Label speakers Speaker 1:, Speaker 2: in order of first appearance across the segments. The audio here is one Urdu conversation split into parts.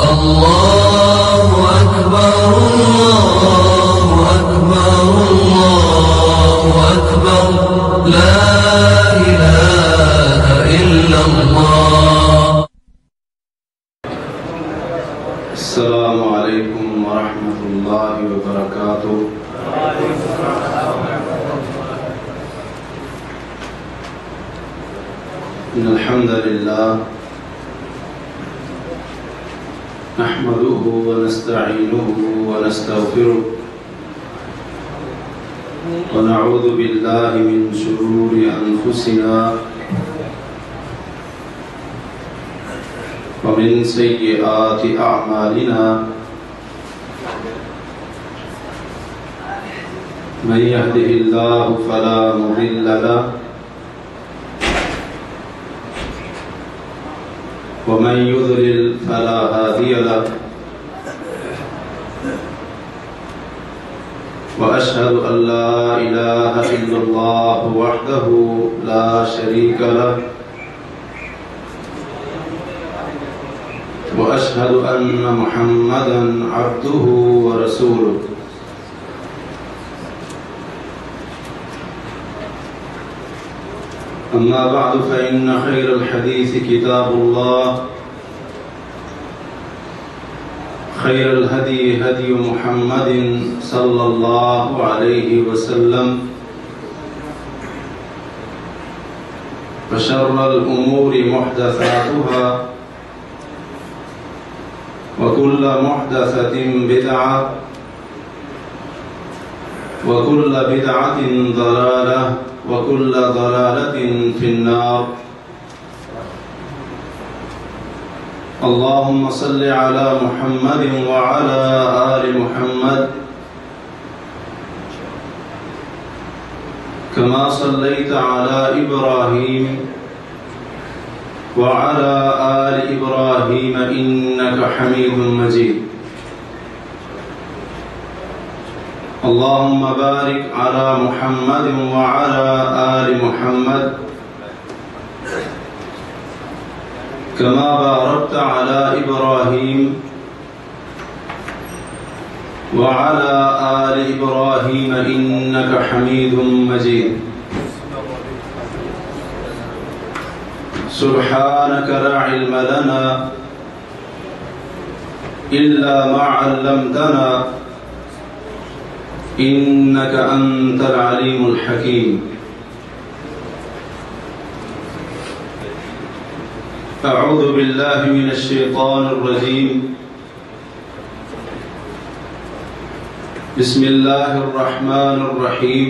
Speaker 1: الله أكبر الله أكبر الله أكبر لا إله إلا الله.
Speaker 2: السلام عليكم ورحمة الله وبركاته. إن الحمد لله نحمده ونستعينه ونستغفره ونعوذ بالله من شرور أنفسنا ومن سيئات أعمالنا من يهده الله فلا مضل له ومن يضلل فلا هادي له وأشهد أن لا إله إلا الله وحده لا شريك له وأشهد أن محمدًا عبده ورسوله. أما بعد فإن خير الحديث كتاب الله خير الهدي هدي محمد صلى الله عليه وسلم وشر الأمور محدثاتها وكل محدثة بدعة وكل بدعة ضلالة وكل ضلالة في النار. اللهم صل على محمد وعلى آل محمد كما صليت على إبراهيم وعلى آل إبراهيم إنك حميد مجيد. اللهم بارك على محمد وعلى آل محمد كما باركت على إبراهيم وعلى آل إبراهيم إنك حميد مجيد. سبحانك لا علم لنا إلا ما علمتنا إنك أنت العليم الحكيم. أعوذ بالله من الشيطان الرجيم. بسم الله الرحمن الرحيم.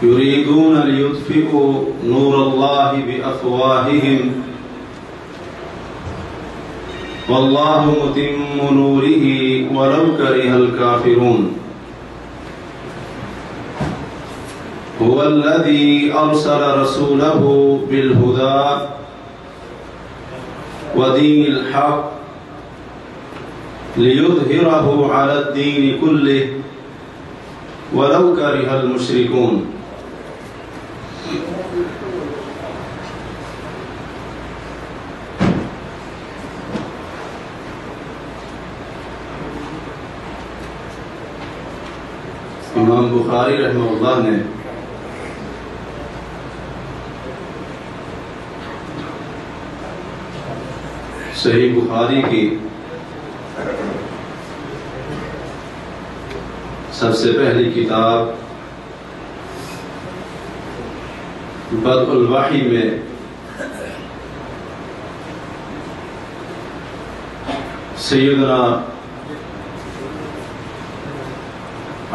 Speaker 2: يريدون ليطفئوا نور الله بأفواههم والله متم نوره ولو كره الكافرون. هو الذي أرسل رسوله بالهدى ودين الحق ليظهره على الدين كله ولو كره المشركون. امام بخاری رحمہ اللہ نے صحیح بخاری کی سب سے پہلی کتاب بدء الوحی میں سیدنا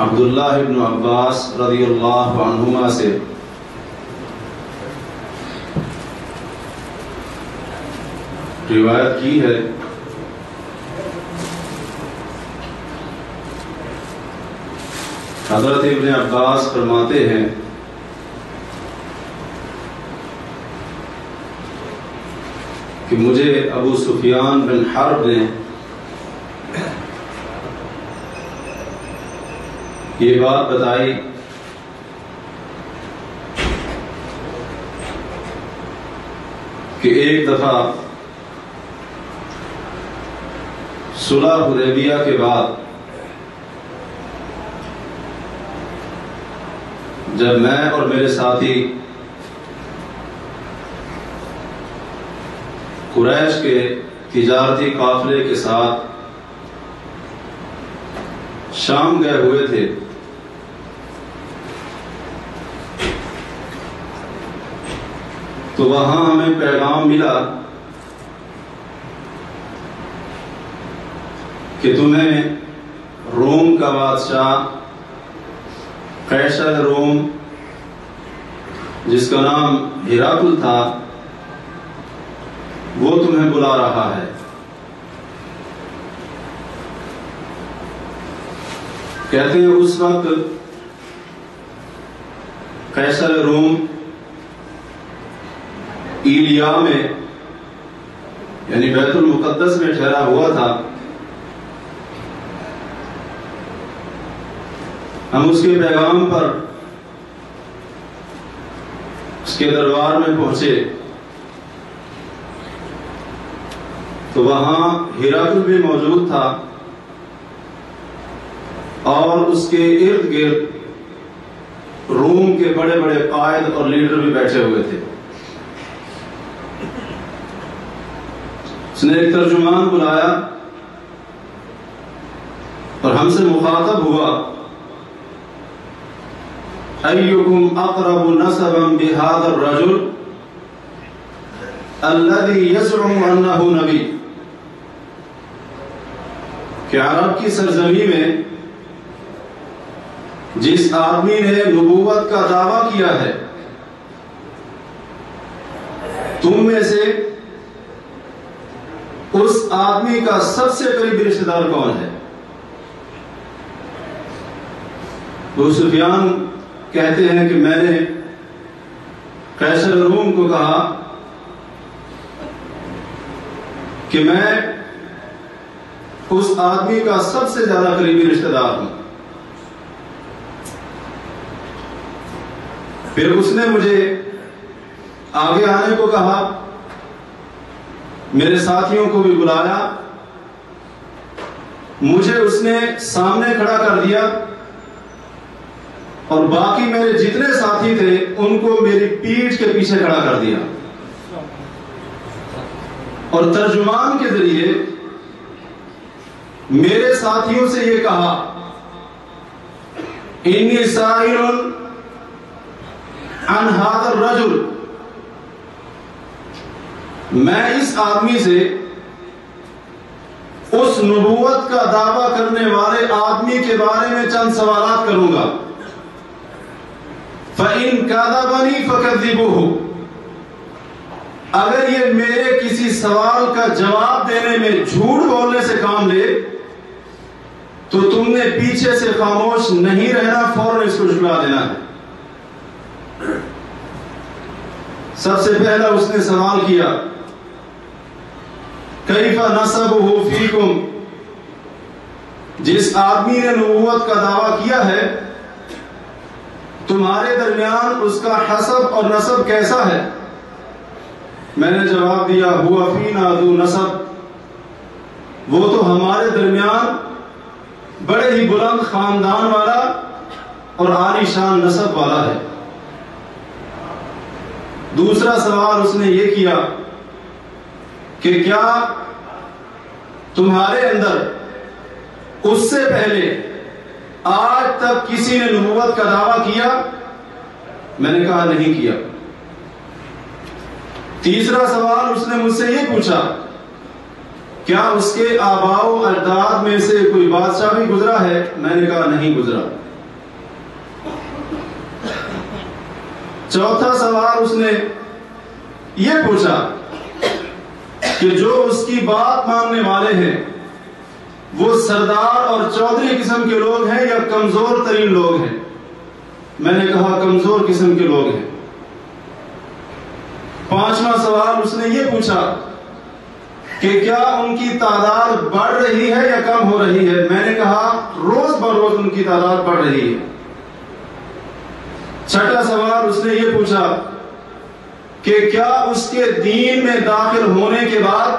Speaker 2: عبداللہ ابن عباس رضی اللہ عنہما سے روایت کی ہے حضرت ابن عباس فرماتے ہیں کہ مجھے ابو سفیان بن حرب نے یہ بات بتائی کہ ایک دفعہ صلح حدیبیہ کے بعد جب میں اور میرے ساتھی قریش کے تجارتی قافلے کے ساتھ شام گئے ہوئے تھے، تو وہاں ہمیں پیغام ملا کہ تمہیں روم کا بادشاہ قیصر روم، جس کا نام ہرقل تھا، وہ تمہیں بلا رہا ہے۔ کہتے ہیں اس وقت قیصر روم ایلیا میں یعنی بیت المقدس میں ٹھہرا ہوا تھا۔ ہم اس کے پیغام پر اس کے دربار میں پہنچے تو وہاں ہرقل بھی موجود تھا اور اس کے ارد گرد روم کے بڑے بڑے قائد اور لیڈر بھی بیٹھے ہوئے تھے۔ اس نے ایک ترجمان بلایا اور ہم سے مخاطب ہوا، ایکم اقرب نسبا بهذا الرجل الذي يزعم انه نبی، کہ عرب کی سرزمین میں جس آدمی نے نبوت کا دعویٰ کیا ہے، تم میں سے اس آدمی کا سب سے قریبی رشتہ دار کون ہے؟ ابو سفیان کہتے ہیں کہ میں نے قیصر روم کو کہا کہ میں اس آدمی کا سب سے زیادہ قریبی رشتہ دار ہوں۔ پھر اس نے مجھے آگے آنے کو کہا، میرے ساتھیوں کو بھی بلایا، مجھے اس نے سامنے کھڑا کر دیا اور باقی میرے جتنے ساتھی تھے ان کو میری پیٹھ کے پیچھے کھڑا کر دیا اور ترجمان کے ذریعے میرے ساتھیوں سے یہ کہا، انی سائل عن هذا الرجل، میں اس آدمی سے اس نبوت کا دعویٰ کرنے والے آدمی کے بارے میں چند سوالات کروں گا، فَإِن كَذَبَنِي فَكَذِّبُوهُ، اگر یہ میرے کسی سوال کا جواب دینے میں جھوٹ بولنے سے کام لے تو تم نے پیچھے سے خاموش نہیں رہنا، فوراً اس کو جھٹلا دینا ہے۔ سب سے پہلا اس نے سوال کیا، کیف نسبہ فیکم، جس آدمی نے نبوت کا دعویٰ کیا ہے تمہارے درمیان اس کا حسب اور نسب کیسا ہے؟ میں نے جواب دیا، ہوا فینا ذو نسب، وہ تو ہمارے درمیان بڑے ہی بلند خاندان والا اور عالی شان نسب والا ہے۔ دوسرا سوال اس نے یہ کیا کہ کیا تمہارے اندر اس سے پہلے آج تک کسی نے نبوت کا دعویٰ کیا؟ میں نے کہا نہیں کیا۔ تیسرا سوال اس نے مجھ سے یہ پوچھا، کیا اس کے آباء و اجداد میں سے کوئی بادشاہ بھی گزرا ہے؟ میں نے کہا نہیں گزرا۔ چوتھا سوال اس نے یہ پوچھا کہ جو اس کی بات ماننے والے ہیں وہ سردار اور چودھری قسم کے لوگ ہیں یا کمزور ترین لوگ ہیں؟ میں نے کہا کمزور قسم کے لوگ ہیں۔ پانچواں سوال اس نے یہ پوچھا کہ کیا ان کی تعداد بڑھ رہی ہے یا کم ہو رہی ہے؟ میں نے کہا روز بروز ان کی تعداد بڑھ رہی ہے۔ چھٹا سوال اس نے یہ پوچھا کہ کیا اس کے دین میں داخل ہونے کے بعد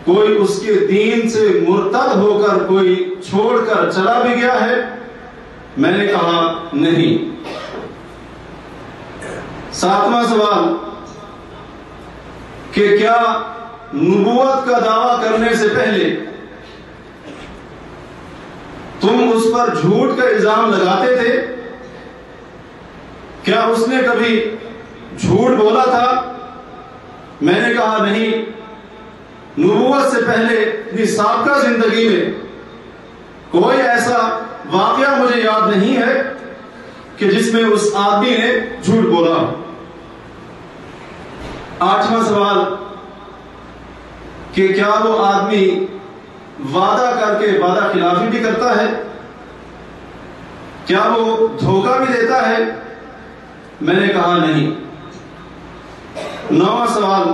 Speaker 2: کوئی اس کے دین سے مرتد ہو کر کوئی چھوڑ کر چلا بھی گیا ہے؟ میں نے کہا نہیں۔ 7واں سوال کہ کیا نبوت کا دعویٰ کرنے سے پہلے تم اس پر جھوٹ کا الزام لگاتے تھے؟ کیا اس نے کبھی جھوٹ بولا تھا؟ میں نے کہا نہیں، نبوت سے پہلے اپنی سابقہ زندگی میں کوئی ایسا واقعہ مجھے یاد نہیں ہے کہ جس میں اس آدمی نے جھوٹ بولا۔ 8واں سوال کہ کیا وہ آدمی وعدہ کر کے وعدہ خلافی بھی کرتا ہے؟ کیا وہ دھوکہ بھی دیتا ہے؟ میں نے کہا نہیں۔ 9واں سوال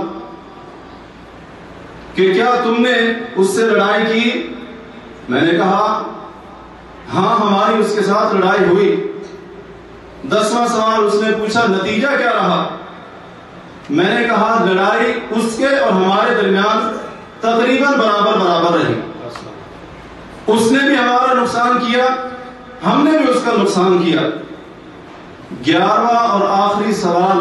Speaker 2: کہ کیا تم نے اس سے لڑائی کی؟ میں نے کہا ہاں، ہماری اس کے ساتھ لڑائی ہوئی۔ 10واں سوال اس نے پوچھا نتیجہ کیا رہا؟ میں نے کہا لڑائی اس کے اور ہمارے درمیان تقریباً برابر رہی۔ اس نے بھی ہمارا نقصان کیا، ہم نے بھی اس کا نقصان کیا۔ 11واں اور آخری سوال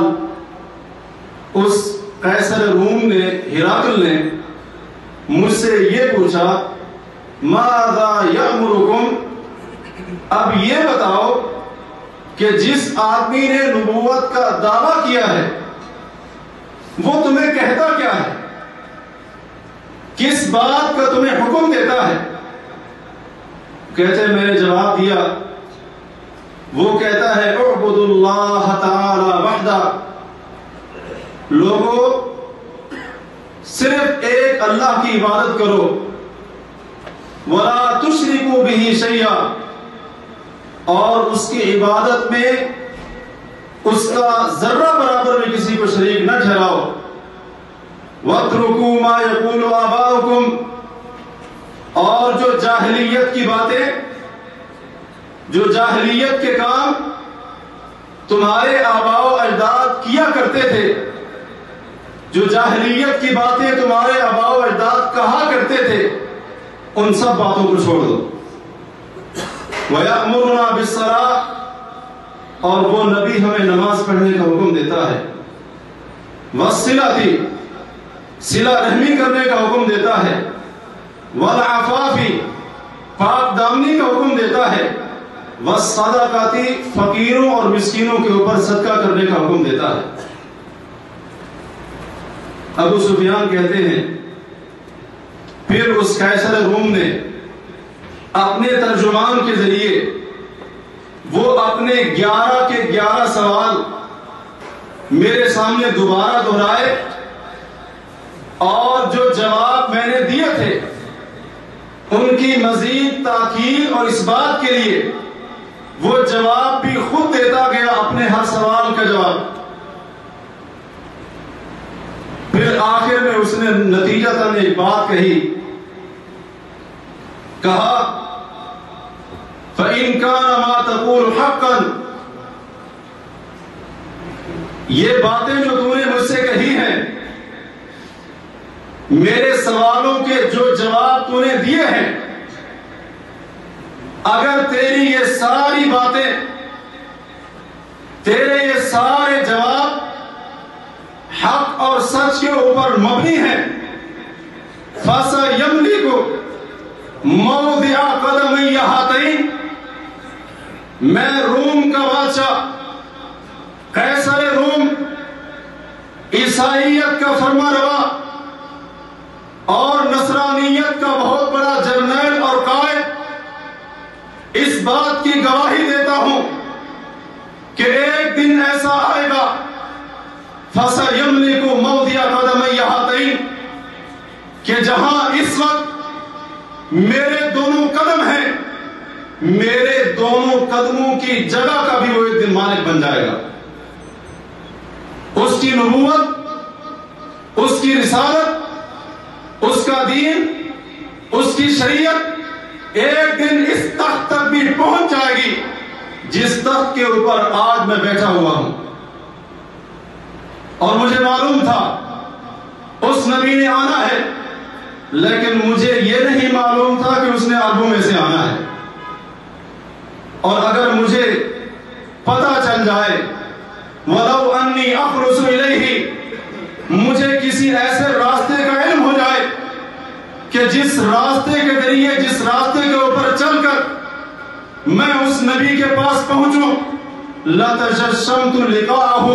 Speaker 2: اس قیصر روم نے، ہرقل نے مجھ سے یہ پوچھا ماذا یأمرکم، اب یہ بتاؤ کہ جس آدمی نے نبوت کا دعویٰ کیا ہے وہ تمہیں کہتا کیا ہے، کس بات کا تمہیں حکم دیتا ہے؟ کہتے میں نے جواب دیا، وہ کہتا ہے اعبدوا اللہ تعالی وحدہ، لوگوں صرف ایک اللہ کی عبادت کرو، وَلَا تُشْرِكُوا بِهِ شَيْئًا، اور اس کی عبادت میں اس کا ذرہ برابر بھی کسی کو شریک نہ ٹھہراؤ، وَاتْرُكُوا مَا يَقُولُ آبَاؤُكُمْ، اور جو جاہلیت کی باتیں، جو جاہلیت کے کام تمہارے آباء و اجداد کیا کرتے تھے، جو جاہلیت کی باتیں تمہارے آباء و اجداد کہا کرتے تھے، ان سب باتوں کو چھوڑ دو۔ وَيَأْمُرُنَا بِالصَّلَاةِ، اور وہ نبی ہمیں نماز پڑھنے کا حکم دیتا ہے، وَالصِّلَةِ، صلہ رحمی کرنے کا حکم دیتا ہے، وَالْعَفَافِ، پاک دامنی کا حکم دیتا ہے، وَالصَّدَقَةِ، فقیروں اور مسکینوں کے اوپر صدقہ کرنے کا حکم دیتا ہے۔ ابو سفیان کہتے ہیں پھر اس قیصر روم نے اپنے ترجمان کے ذریعے وہ اپنے 11 کے 11 سوال میرے سامنے دوبارہ دہرائے، اور جو جواب میں نے دیے تھے ان کی مزید تاکید اور اس بات کے لیے وہ جواب بھی خود دیتا گیا، اپنے ہر سوال کا جواب۔ پھر آخر میں اس نے نتیجتاً ایک بات کہی، کہا فَإِن كَانَ مَا تَقُولُ حَقًّا، یہ باتیں جو تم نے مجھ سے کہی ہیں، میرے سوالوں کے جو جواب تو نے دیے ہیں، اگر تیری یہ ساری باتیں، تیرے یہ سارے جواب حق اور سچ کے اوپر مبنی ہیں، فَسَيَمْلِكُ مَوْضِعَ قَدَمَيَّ هَاتَيْنِ، میں روم کا بادشاہ قیصر روم، عیسائیت کا فرما روا اور نصرانیت کا بہت بڑا جرنیل اور قائد، اس بات کی گواہی دیتا ہوں کہ ایک دن ایسا آئے گا فَسَيَمْلِكُ مَوْضِعَ قَدَمَيَّ هَاتَيْنِ، کہ جہاں اس وقت میرے دونوں قدم ہیں، میرے دونوں قدموں کی جگہ کا بھی وہ ایک دن مالک بن جائے گا۔ اس کی نبوت، اس کی رسالت، اس کا دین، اس کی شریعت ایک دن اس تخت تک بھی پہنچ جائے گی جس تخت کے اوپر آج میں بیٹھا ہوا ہوں۔ اور مجھے معلوم تھا اس نبی نے آنا ہے، لیکن مجھے یہ نہیں معلوم تھا کہ اس نے عربوں میں سے آنا ہے۔ اور اگر مجھے پتہ چل جائے وَلَوْ أَنِّي أَخْرُسُ إِلَيْهِ، مجھے کسی ایسے راستے کا علم ہو جائے کہ جس راستے کے ذریعے، جس راستے کے اوپر چل کر میں اس نبی کے پاس پہنچوں، لَتَجَشَّمْتُ لِقَاءَهُ،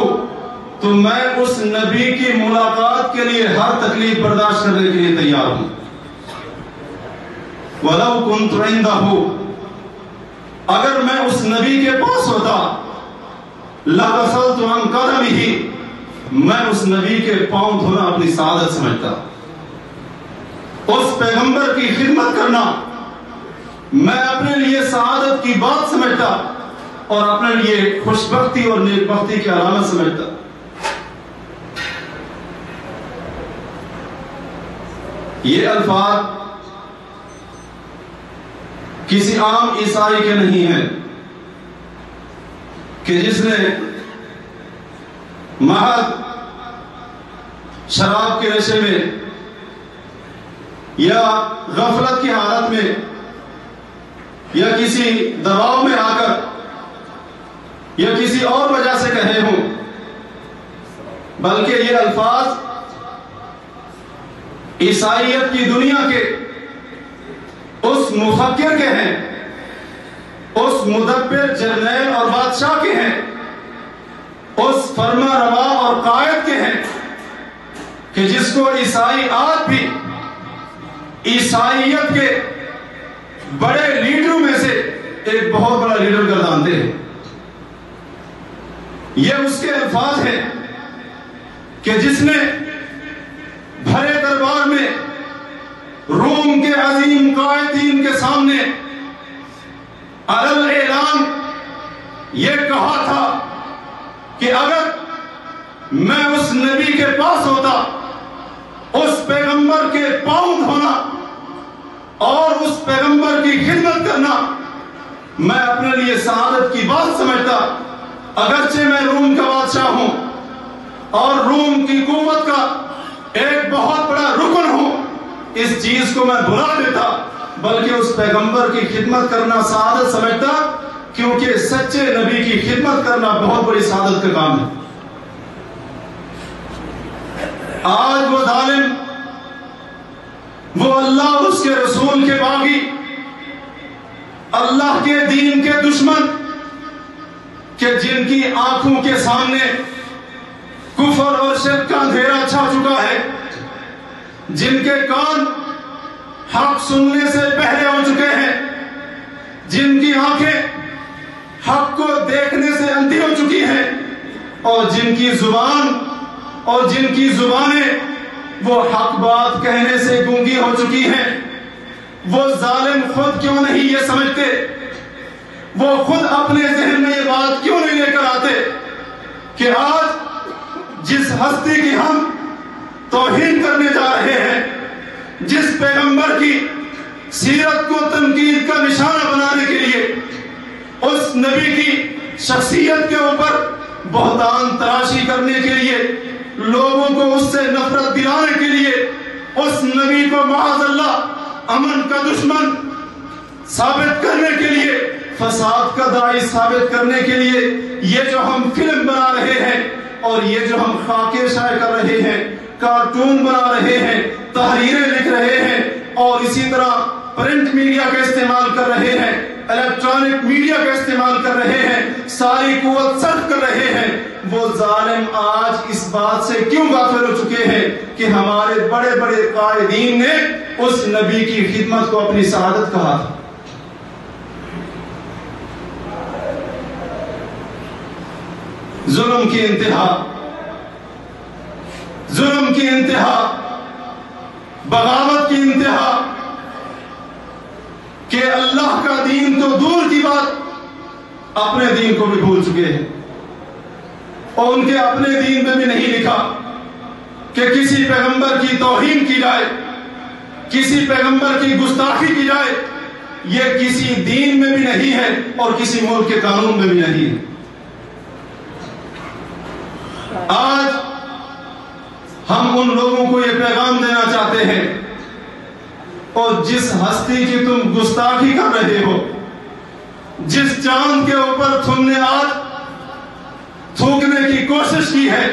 Speaker 2: تو میں اس نبی کی ملاقات کے لیے ہر تکلیف برداشت کرنے کے لیے تیار ہوں۔ وَلَوْ كُنْتُ عِنْدَهُ، اگر میں اس نبی کے پاس ہوتا، لَغَسَلْتُ عَنْ قَدَمِهِ، میں اس نبی کے پاؤں دھونا اپنی سعادت سمجھتا، اس پیغمبر کی خدمت کرنا میں اپنے لیے سعادت کی بات سمجھتا اور اپنے لیے خوشبختی اور نیکبختی کی علامت سمجھتا۔ یہ الفاظ کسی عام عیسائی کے نہیں ہیں کہ جس نے محض شراب کے نشے میں یا غفلت کی حالت میں یا کسی دباؤ میں آ کر یا کسی اور وجہ سے کہے ہوں، بلکہ یہ الفاظ عیسائیت کی دنیا کے اس مفکر کے ہیں، اس مدبر جرنیل اور بادشاہ کے ہیں، اس فرما روا اور قائد کے ہیں کہ جس کو عیسائی آج بھی عیسائیت کے بڑے لیڈروں میں سے ایک بہت بڑا لیڈر گردانتے ہیں۔ یہ اس کے الفاظ ہیں کہ جس نے بھرے دربار میں روم کے عظیم قائدین کے سامنے علل اعلان یہ کہا تھا کہ اگر میں اس نبی کے پاس ہوتا، اس پیغمبر کے پاؤں دھونا اور اس پیغمبر کی خدمت کرنا میں اپنے لیے سعادت کی بات سمجھتا، اگرچہ میں روم کا بادشاہ ہوں اور روم کی قوت کا ایک بہت بڑا رکن ہوں، اس چیز کو میں بھلا دیتا، بلکہ اس پیغمبر کی خدمت کرنا سعادت سمجھتا، کیونکہ سچے نبی کی خدمت کرنا بہت بڑی سعادت کا کام ہے۔ آج وہ ظالم، وہ اللہ اور اس کے رسول کے باغی، اللہ کے دین کے دشمن کہ جن کی آنکھوں کے سامنے کفر اور شرک کا اندھیرا چھا چکا ہے، جن کے کان حق سننے سے بہرے ہو چکے ہیں، جن کی آنکھیں حق کو دیکھنے سے اندھی ہو چکی ہیں، اور جن کی زبان اور جن کی زبانیں وہ حق بات کہنے سے گونگی ہو چکی ہیں، وہ ظالم خود کیوں نہیں یہ سمجھتے، وہ خود اپنے ذہن میں یہ بات کیوں نہیں لے کر آتے کہ آج جس ہستی کی ہم توہین کرنے جا رہے ہیں، جس پیغمبر کی سیرت کو تنقید کا نشانہ بنانے کے لیے، اس نبی کی شخصیت کے اوپر بہتان تراشی کرنے کے لیے، لوگوں کو اس سے نفرت دلانے کے لیے، اس نبی کو معاذ اللہ امن کا دشمن ثابت کرنے کے لیے، فساد کا داعی ثابت کرنے کے لیے یہ جو ہم فلم بنا رہے ہیں اور یہ جو ہم خاکے شائع کر رہے ہیں، کارٹون بنا رہے ہیں، تحریریں لکھ رہے ہیں، اور اسی طرح پرنٹ میڈیا کا استعمال کر رہے ہیں، الیکٹرانک میڈیا کا استعمال کر رہے ہیں، ساری قوت صرف کر رہے ہیں، وہ ظالم آج اس بات سے کیوں غافل ہو چکے ہیں کہ ہمارے بڑے بڑے قائدین نے اس نبی کی خدمت کو اپنی سعادت کہا تھا۔ ظلم کی انتہا، ظلم کی انتہا، بغاوت کی انتہا کہ اللہ کا دین تو دور کی بات، اپنے دین کو بھی بھول چکے ہیں، اور ان کے اپنے دین میں بھی نہیں لکھا کہ کسی پیغمبر کی توہین کی جائے، کسی پیغمبر کی گستاخی کی جائے، یہ کسی دین میں بھی نہیں ہے اور کسی ملک کے قانون میں بھی نہیں ہے۔ آج ہم ان لوگوں کو یہ پیغام دینا چاہتے ہیں، اور جس ہستی کی تم گستاخی کر رہے ہو، جس چاند کے اوپر تم نے آج تھوکنے کی کوشش کی ہے،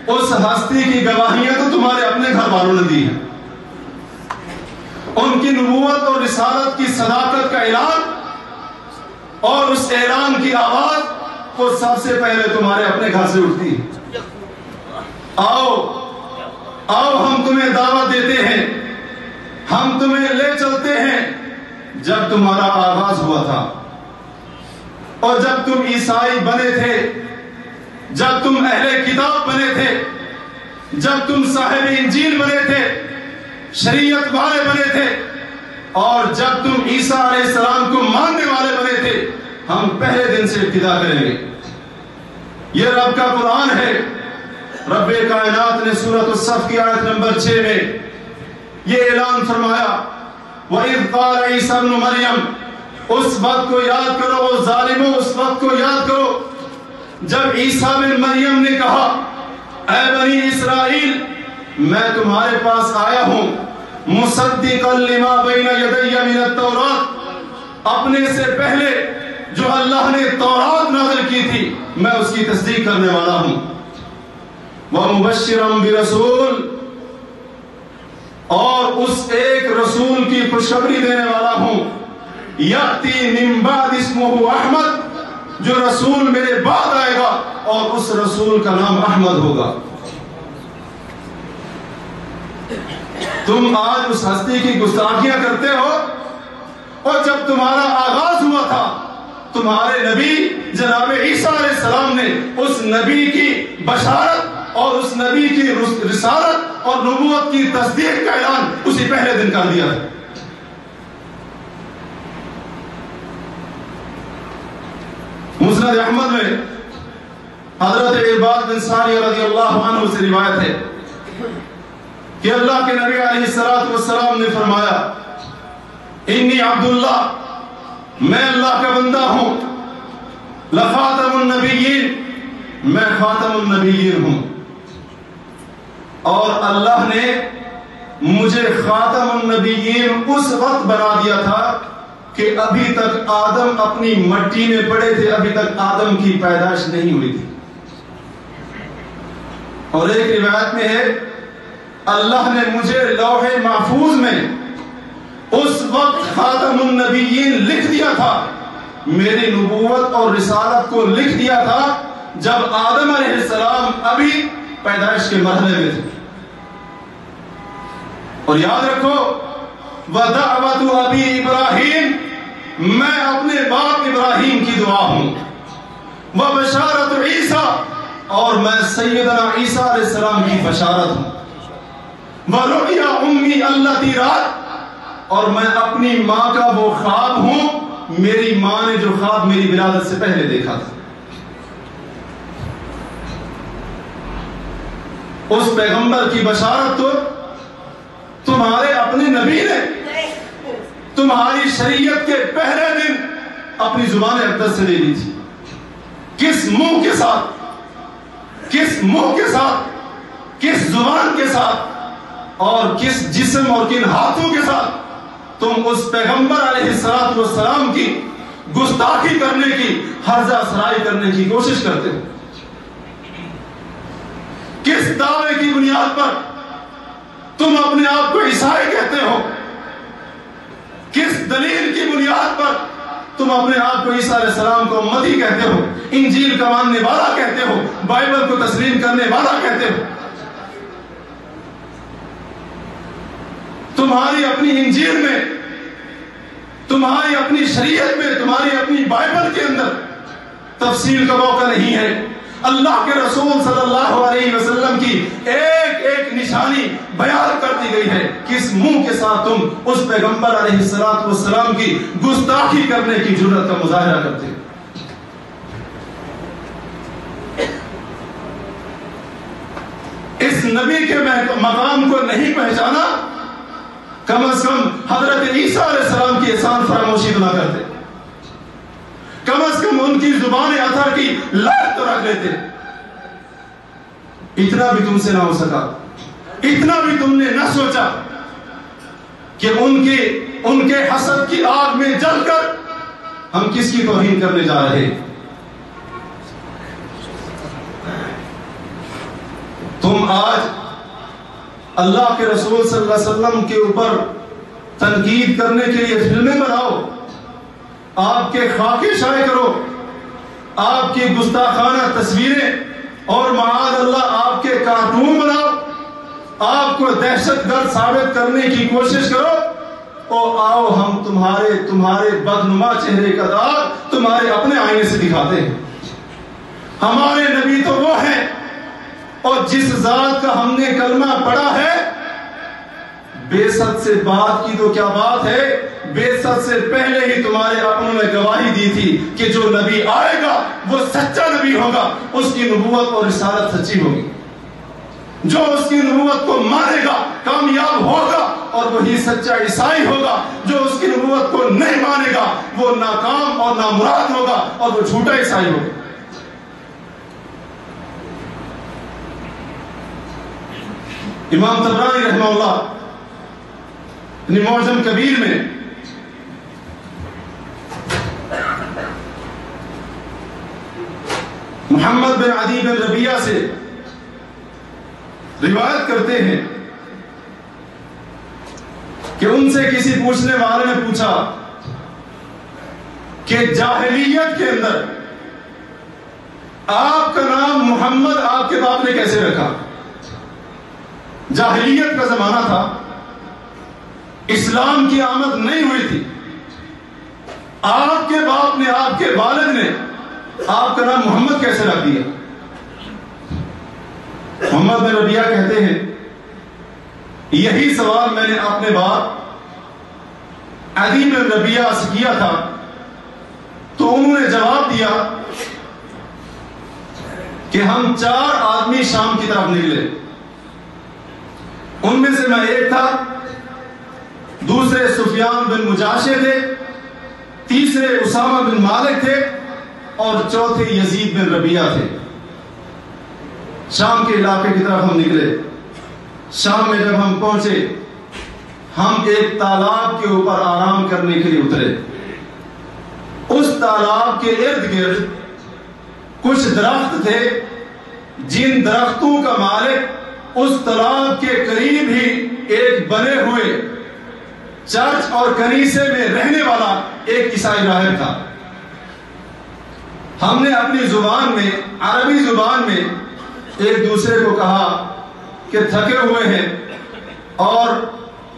Speaker 2: اس ہستی کی گواہیاں تو تمہارے اپنے گھر والوں نے دی ہیں۔ ان کی نبوت اور رسالت کی صداقت کا اعلان اور اس اعلان کی آواز وہ سب سے پہلے تمہارے اپنے گھر سے اٹھتی ہے۔ آؤ آؤ، ہم تمہیں دعوت دیتے ہیں، ہم تمہیں لے چلتے ہیں۔ جب تمہارا آغاز ہوا تھا اور جب تم عیسائی بنے تھے، جب تم اہل کتاب بنے تھے، جب تم صاحب انجیل بنے تھے، شریعت والے بنے تھے، اور جب تم عیسیٰ علیہ السلام کو ماننے والے بنے تھے، ہم پہلے دن سے ابتدا کریں گے۔ یہ رب کا قرآن ہے۔ رب کائنات نے سورۃ الصف کی آیت نمبر 6 میں یہ اعلان فرمایا، وَإِذْ قَالَ عِيسَى ابْنُ مَرْيَمَ، اس وقت کو یاد کرو، وہ ظالموں، اس وقت کو یاد کرو جب عیسیٰ بن مریم نے کہا، اے بنی اسرائیل، میں تمہارے پاس آیا ہوں مصدقا لما بین یدی من التوراۃ، اپنے سے پہلے جو اللہ نے تورات نازل کی تھی میں اس کی تصدیق کرنے والا ہوں، ومبشرا برسول، اور اس ایک رسول کی خوشخبری دینے والا ہوں، یأتی من بعد اسمہ احمد، جو رسول میرے بعد آئے گا اور اس رسول کا نام احمد ہوگا۔ تم آج اس ہستی کی گستاخیاں کرتے ہو، اور جب تمہارا آغاز ہوا تھا تمہارے نبی جناب عیسیٰ علیہ السلام نے اس نبی کی بشارت اور اس نبی کی رسالت اور نبوت کی تصدیق کا اعلان اسی پہلے دن کر دیا تھا۔ مسند احمد میں حضرت عباد بن ساریہ رضی اللہ عنہ سے روایت ہے کہ اللہ کے نبی علیہ السلام نے فرمایا، انی عبداللہ، میں اللہ کا بندہ ہوں، لخاتم النبیین، میں خاتم النبیین ہوں، اور اللہ نے مجھے خاتم النبیین اس وقت بنا دیا تھا کہ ابھی تک آدم اپنی مٹی میں پڑے تھے، ابھی تک آدم کی پیدائش نہیں ہوئی تھی۔ اور ایک روایت میں ہے اللہ نے مجھے لوح محفوظ میں اس وقت خاتم النبیین لکھ دیا تھا، میری نبوت اور رسالت کو لکھ دیا تھا جب آدم علیہ السلام ابھی پیدائش کے مرحلے میں تھے۔ اور یاد رکھو، وَدَعْوَةُ أَبِي إِبْرَاهِيمَ، میں اپنے باپ ابراہیم کی دعا ہوں، وَبَشَارَةُ عِیسیٰ، اور میں سیدنا عیسیٰ علیہ السلام کی بشارت ہوں، وَرُؤْيَا أُمِّي الَّتِي رَأَتْ، اور میں اپنی ماں کا وہ خواب ہوں، میری ماں نے جو خواب میری ولادت سے پہلے دیکھا تھا۔ اس پیغمبر کی بشارت تو تمہارے اپنے نبی نے تمہاری شریعت کے پہلے دن اپنی زبان اقدس سے دے دی تھی۔ کس منہ کے ساتھ، کس منہ کے ساتھ، کس زبان کے ساتھ، اور کس جسم اور کن ہاتھوں کے ساتھ تم اس پیغمبر علیہ السلام کی گستاخی کرنے کی، ہرزہ سرائی کرنے کی کوشش کرتے ہو؟ کس دعوے کی بنیاد پر تم اپنے آپ کو عیسائی کہتے ہو؟ کس دلیل کی بنیاد پر تم اپنے آپ کو عیسیٰ علیہ السلام کو امتی کہتے ہو، انجیل کا ماننے والا کہتے ہو، بائبل کو تسلیم کرنے والا کہتے ہو؟ تمہاری اپنی انجیل میں، تمہاری اپنی شریعت میں، تمہاری اپنی بائبل کے اندر تفصیل کا موقع نہیں ہے۔ اللہ کے رسول صلی اللہ علیہ وسلم کی ایک ایک نشانی بیان کر دی گئی ہے۔ کس منہ کے ساتھ تم اس پیغمبر علیہ السلام کی گستاخی کرنے کی جرات کا مظاہرہ کرتے ہو؟ اس نبی کے مقام کو نہیں پہچانا، کم از کم حضرت عیسیٰ علیہ السلام کی احسان فراموشی تو نہ کرتے، کم از کم ان کی زبان اطہر کی لعنت تو رکھ لیتے۔ اتنا بھی تم سے نہ ہو سکا، اتنا بھی تم نے نہ سوچا کہ ان کے حسد کی آگ میں جل کر ہم کس کی توہین کرنے جا رہے ہیں؟ تم آج اللہ کے رسول صلی اللہ علیہ وسلم کے اوپر تنقید کرنے کے لیے فلمیں بناؤ، آپ کے خاکے شائع کرو، آپ کی گستاخانہ تصویریں اور معاذ اللہ آپ کے کارٹون بناؤ، آپ کو دہشت گرد ثابت کرنے کی کوشش کرو، اور آؤ ہم تمہارے بدنما چہرے کا داغ تمہارے اپنے آئینے سے دکھاتے ہیں۔ ہمارے نبی تو وہ ہیں، اور جس ذات کا ہم نے کلمہ پڑھا ہے، بے ست سے بات کی تو کیا بات ہے، بے ست سے پہلے ہی تمہارے اپنوں نے گواہی دی تھی کہ جو نبی آئے گا وہ سچا نبی ہوگا، اس کی نبوت اور رسالت سچی ہوگی، جو اس کی نبوت کو مانے گا کامیاب ہوگا، اور وہی سچا عیسائی ہوگا، جو اس کی نبوت کو نہیں مانے گا وہ ناکام اور نامراد ہوگا، اور وہ جھوٹا عیسائی ہوگا۔ امام طبرانی رحمہ اللہ اپنی معجم کبیر میں محمد بن عدی بن ربیعہ سے روایت کرتے ہیں کہ ان سے کسی پوچھنے والے نے پوچھا کہ جاہلیت کے اندر آپ کا نام محمد آپ کے باپ نے کیسے رکھا؟ جاہلیت کا زمانہ تھا، اسلام کی آمد نہیں ہوئی تھی، آپ کے باپ نے، آپ کے والد نے آپ کا نام محمد کیسے رکھ دیا؟ محمد بن ربیعہ کہتے ہیں یہی سوال میں نے اپنے باپ عدی بن ربیعہ سے کیا تھا، تو انہوں نے جواب دیا کہ ہم 4 آدمی شام کی طرف نکلے، ان میں سے میں ایک تھا، دوسرے سفیان بن مجاشع تھے، تیسرے اسامہ بن مالک تھے، اور چوتھے یزید بن ربیعہ تھے۔ شام کے علاقے کی طرف ہم نکلے۔ شام میں جب ہم پہنچے، ہم ایک تالاب کے اوپر آرام کرنے کے لیے اترے۔ اس تالاب کے ارد گرد کچھ درخت تھے، جن درختوں کا مالک اس تالاب کے قریب ہی ایک بنے ہوئے چرچ اور کنیسے میں رہنے والا ایک عیسائی راہب تھا۔ ہم نے اپنی زبان میں، عربی زبان میں ایک دوسرے کو کہا کہ تھکے ہوئے ہیں اور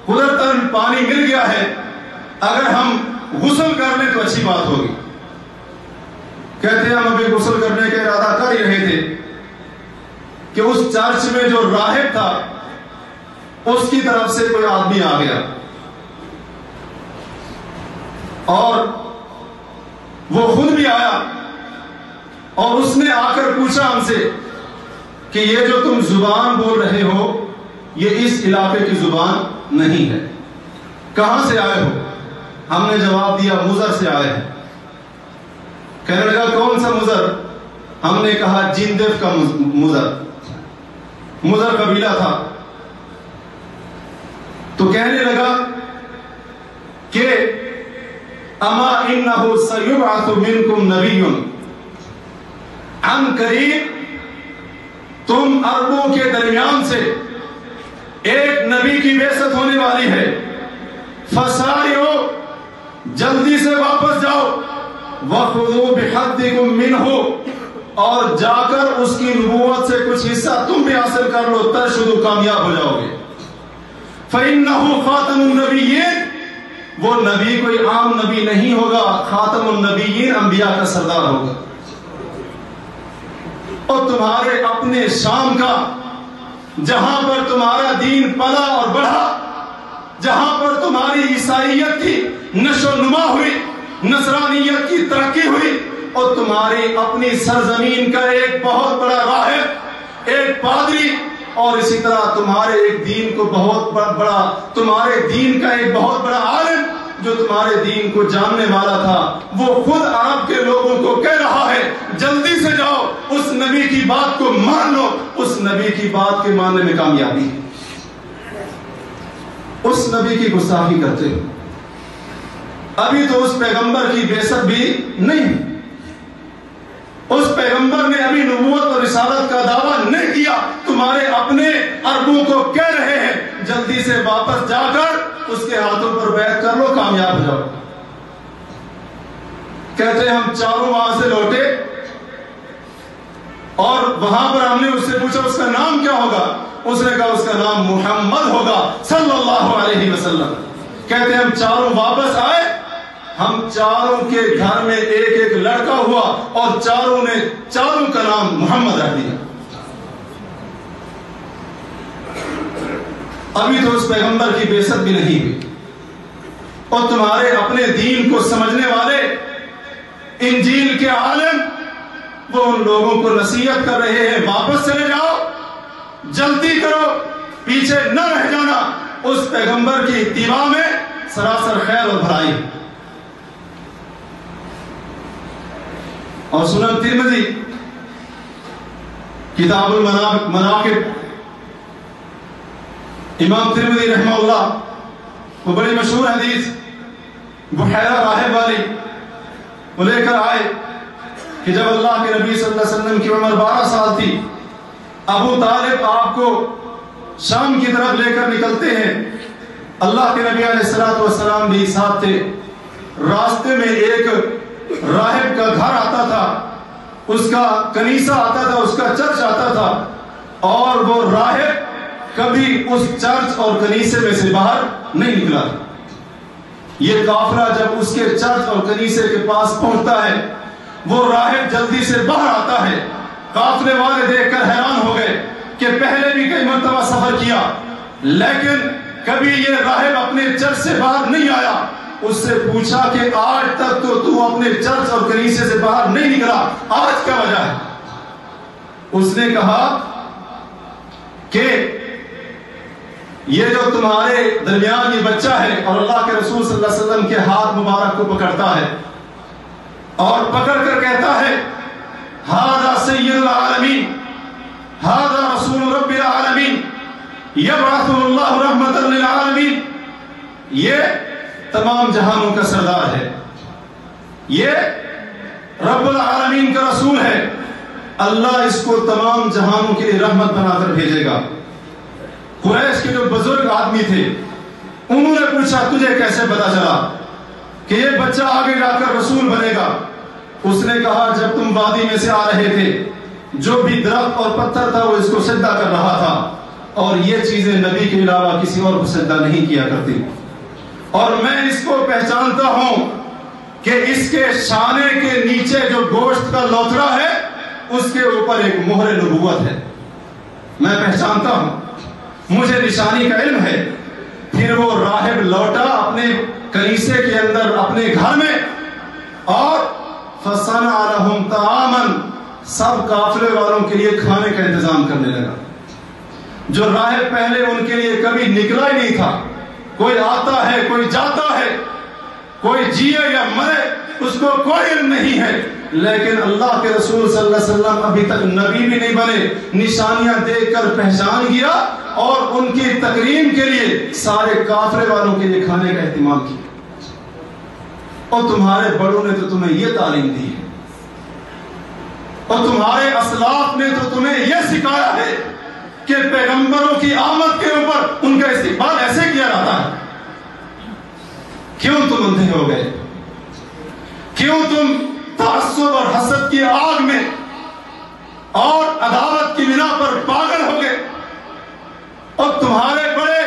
Speaker 2: قدرتاً پانی مل گیا ہے، اگر ہم غسل کر لیں تو اچھی بات ہوگی۔ کہتے ہیں ہم ابھی غسل کرنے کا ارادہ کر ہی رہے تھے کہ اس چرچ میں جو راہب تھا اس کی طرف سے کوئی آدمی آ گیا، اور وہ خود بھی آیا، اور اس نے آ کر پوچھا ہم سے کہ یہ جو تم زبان بول رہے ہو یہ اس علاقے کی زبان نہیں ہے، کہاں سے آئے ہو؟ ہم نے جواب دیا مضر سے آئے ہیں۔ کہنے لگا کون سا مضر؟ ہم نے کہا جندف کا مضر۔ مضر قبیلہ تھا۔ تو کہنے لگا کہ اما انہ سیبعث منکم نبی، عن قریب تم عربوں کے درمیان سے ایک نبی کی بعثت ہونے والی ہے، فسارعوا جلدی سے واپس جاؤ، وخذوا بحدکم منہ، اور جا کر اس کی نبوت سے کچھ حصہ تم بھی حاصل کر لو، ترشدوا کامیاب ہو جاؤ گے۔ فإنہ خاتم النبیین، وہ نبی کوئی عام نبی نہیں ہوگا، خاتم النبیین انبیاء کا سردار ہوگا۔ اور تمہارے اپنے شام کا، جہاں پر تمہارا دین پلا اور بڑھا، جہاں پر تمہاری عیسائیت کی نشو و نما ہوئی، نصرانیت کی ترقی ہوئی، اور تمہاری اپنی سرزمین کا ایک بہت بڑا راہب، ایک پادری، اور اسی طرح تمہارے ایک دین کو بہت بڑا، تمہارے دین کا ایک بہت بڑا عالم جو تمہارے دین کو جاننے والا تھا، وہ خود عرب کے لوگوں کو کہہ رہا ہے جلدی سے جاؤ، اس نبی کی بات کو مان لو، اس نبی کی بات کے ماننے میں کامیابی ہے، اس نبی کی گستاخی کرتے ہیں۔ ابھی تو اس پیغمبر کی بعثت بھی نہیں، اس پیغمبر نے ابھی نبوت اور رسالت کا دعویٰ نہیں کیا، تمہارے اپنے عربوں کو کہہ رہے ہیں جلدی سے واپس جا کر اس کے ہاتھوں پر بیعت کر لو، کامیاب ہو جاؤ۔ کہتے ہیں ہم چاروں وہاں سے لوٹے اور وہاں پر ہم نے اس سے پوچھا اس کا نام کیا ہوگا، اس نے کہا اس کا نام محمد ہوگا صلی اللہ علیہ وسلم۔ کہتے ہیں ہم چاروں واپس آئے، ہم چاروں کے گھر میں ایک ایک لڑکا ہوا اور چاروں نے چاروں کا نام محمد رکھ دیا۔ ابھی تو اس پیغمبر کی بعثت بھی نہیں ہوئی، اور تمہارے اپنے دین کو سمجھنے والے انجیل کے عالم وہ ان لوگوں کو نصیحت کر رہے ہیں واپس چلے جاؤ، جلدی کرو، پیچھے نہ رہ جانا، اس پیغمبر کی اتباع میں سراسر خیر اور بھلائی۔ اور سنن ترمذی کتاب المناقب، امام ترمذی رحمہ اللہ وہ بڑی مشہور حدیث بحیرہ راہب والی وہ لے کر آئے کہ جب اللہ کے نبی صلی اللہ علیہ وسلم کی عمر 12 سال تھی، ابو طالب آپ کو شام کی طرف لے کر نکلتے ہیں، اللہ کے نبی علیہ السلام بھی ساتھ تھے۔ راستے میں ایک راہب کا گھر آتا تھا، اس کا کنیسہ آتا تھا، اس کا چرچ آتا تھا، اور وہ راہب کبھی اس چرچ اور کنیسے میں سے باہر نہیں نکلا۔ یہ قافلہ جب اس کے چرچ اور کنیسے کے پاس پہنچتا ہے، وہ راہب جلدی سے باہر آتا ہے۔ قافلے والے دیکھ کر حیران ہو گئے کہ پہلے بھی کئی مرتبہ سفر کیا لیکن کبھی یہ راہب اپنے چرچ سے باہر نہیں آیا۔ اس سے پوچھا کہ آج تک تو اپنے چرچ اور کنیسے سے باہر نہیں نکلا، آج کیا وجہ ہے؟ اس نے کہا کہ یہ جو تمہارے درمیان یہ بچہ ہے اور اللہ کے رسول صلی اللہ علیہ وسلم کے ہاتھ مبارک کو پکڑتا ہے اور پکڑ کر کہتا ہے ھذا سید العالمین، ھذا رسول رب العالمین، یبعث اللہ رحمۃ للعالمین، یہ تمام جہانوں کا سردار ہے، یہ رب العالمین کا رسول ہے، اللہ اس کو تمام جہانوں کے لیے رحمت بنا کر بھیجے گا۔ قریش کے جو بزرگ آدمی تھے انہوں نے پوچھا تجھے کیسے پتا چلا کہ یہ بچہ آگے جا کر رسول بنے گا؟ اس نے کہا جب تم وادی میں سے آ رہے تھے جو بھی درخت اور پتھر تھا وہ اس کو سجدہ کر رہا تھا، اور یہ چیزیں نبی کے علاوہ کسی اور کو سجدہ نہیں کیا کرتی، اور میں اس کو پہچانتا ہوں کہ اس کے شانے کے نیچے جو گوشت کا لوتھڑا ہے اس کے اوپر ایک مہر نبوت ہے، میں پہچانتا ہوں، مجھے نشانی کا علم ہے۔ پھر وہ راہب لوٹا اپنے کنیسے کے اندر اپنے گھر میں اور فصنع لهم طعاما، سب قافلے والوں کے لیے کھانے کا انتظام کرنے لگا۔ جو راہب پہلے ان کے لیے کبھی نکلا ہی نہیں تھا، کوئی آتا ہے کوئی جاتا ہے، کوئی جیے یا مرے اس کو کوئی علم نہیں ہے، لیکن اللہ کے رسول صلی اللہ علیہ وسلم ابھی تک نبی بھی نہیں بنے، نشانیاں دیکھ کر پہچان گیا اور ان کی تکریم کے لیے سارے کافرے والوں کے لیے کھانے کا اہتمام کیا۔ اور تمہارے بڑوں نے تو تمہیں یہ تعلیم دی ہے، اور تمہارے اسلاف نے تو تمہیں یہ سکھایا ہے کہ پیغمبروں کی آمد کے اوپر ان کا استقبال ایسے کیا جاتا ہے۔ کیوں تم اندھے ہو گئے؟ کیوں تم تعصب اور حسد کی آگ میں اور عداوت کی بنا پر پاگل ہو گئے؟ اور تمہارے بڑے،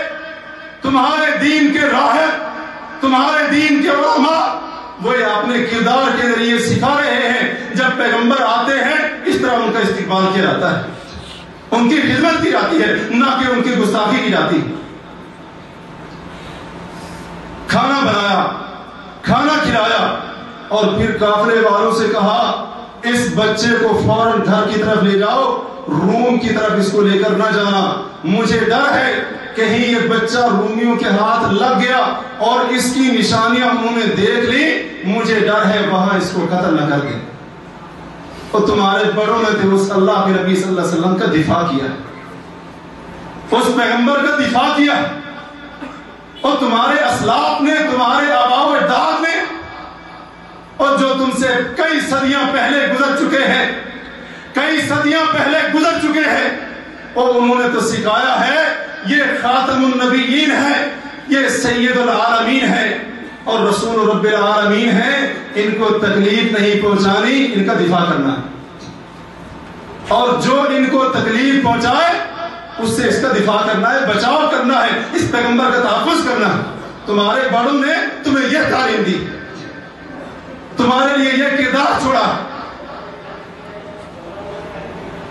Speaker 2: تمہارے دین کے راہب، تمہارے دین کے علماء وہ اپنے کردار کے ذریعے سکھا رہے ہیں جب پیغمبر آتے ہیں اس طرح ان کا استقبال کیا جاتا ہے، ان کی خدمت کی جاتی ہے، نہ کہ ان کی گستاخی کی جاتی ہے۔ کھانا بنایا، کھانا کھلایا، اور پھر کافرے والوں سے کہا اس بچے کو فوراً گھر کی طرف لے جاؤ، روم کی طرف اس کو لے کر نہ جانا، مجھے ڈر ہے کہیں یہ بچہ رومیوں کے ہاتھ لگ گیا اور اس کی نشانیاں انہوں نے دیکھ لی، مجھے ڈر ہے وہاں اس کو قتل نہ کر دیں۔ اور تمہارے بڑوں نے تو اس اللہ کے نبی صلی اللہ علیہ وسلم کا دفاع کیا ہے، اس پیغمبر کا دفاع کیا ہے، اور تمہارے اسلاف نے، تمہارے آباء و اجداد نے، اور جو تم سے کئی صدیاں پہلے گزر چکے ہیں، کئی صدیاں پہلے گزر چکے ہیں، اور انہوں نے تو سکھایا ہے یہ خاتم النبیین ہے، یہ سید العالمین ہے اور رسول رب العالمین ہے، ان کو تکلیف نہیں پہنچانی، ان کا دفاع کرنا ہے، اور جو ان کو تکلیف پہنچائے اس سے اس کا دفاع کرنا ہے، بچاؤ کرنا ہے، اس پیغمبر کا تحفظ کرنا ہے۔ تمہارے بڑوں نے تمہیں یہ تعلیم دی، تمہارے لیے یہ کردار چھوڑا۔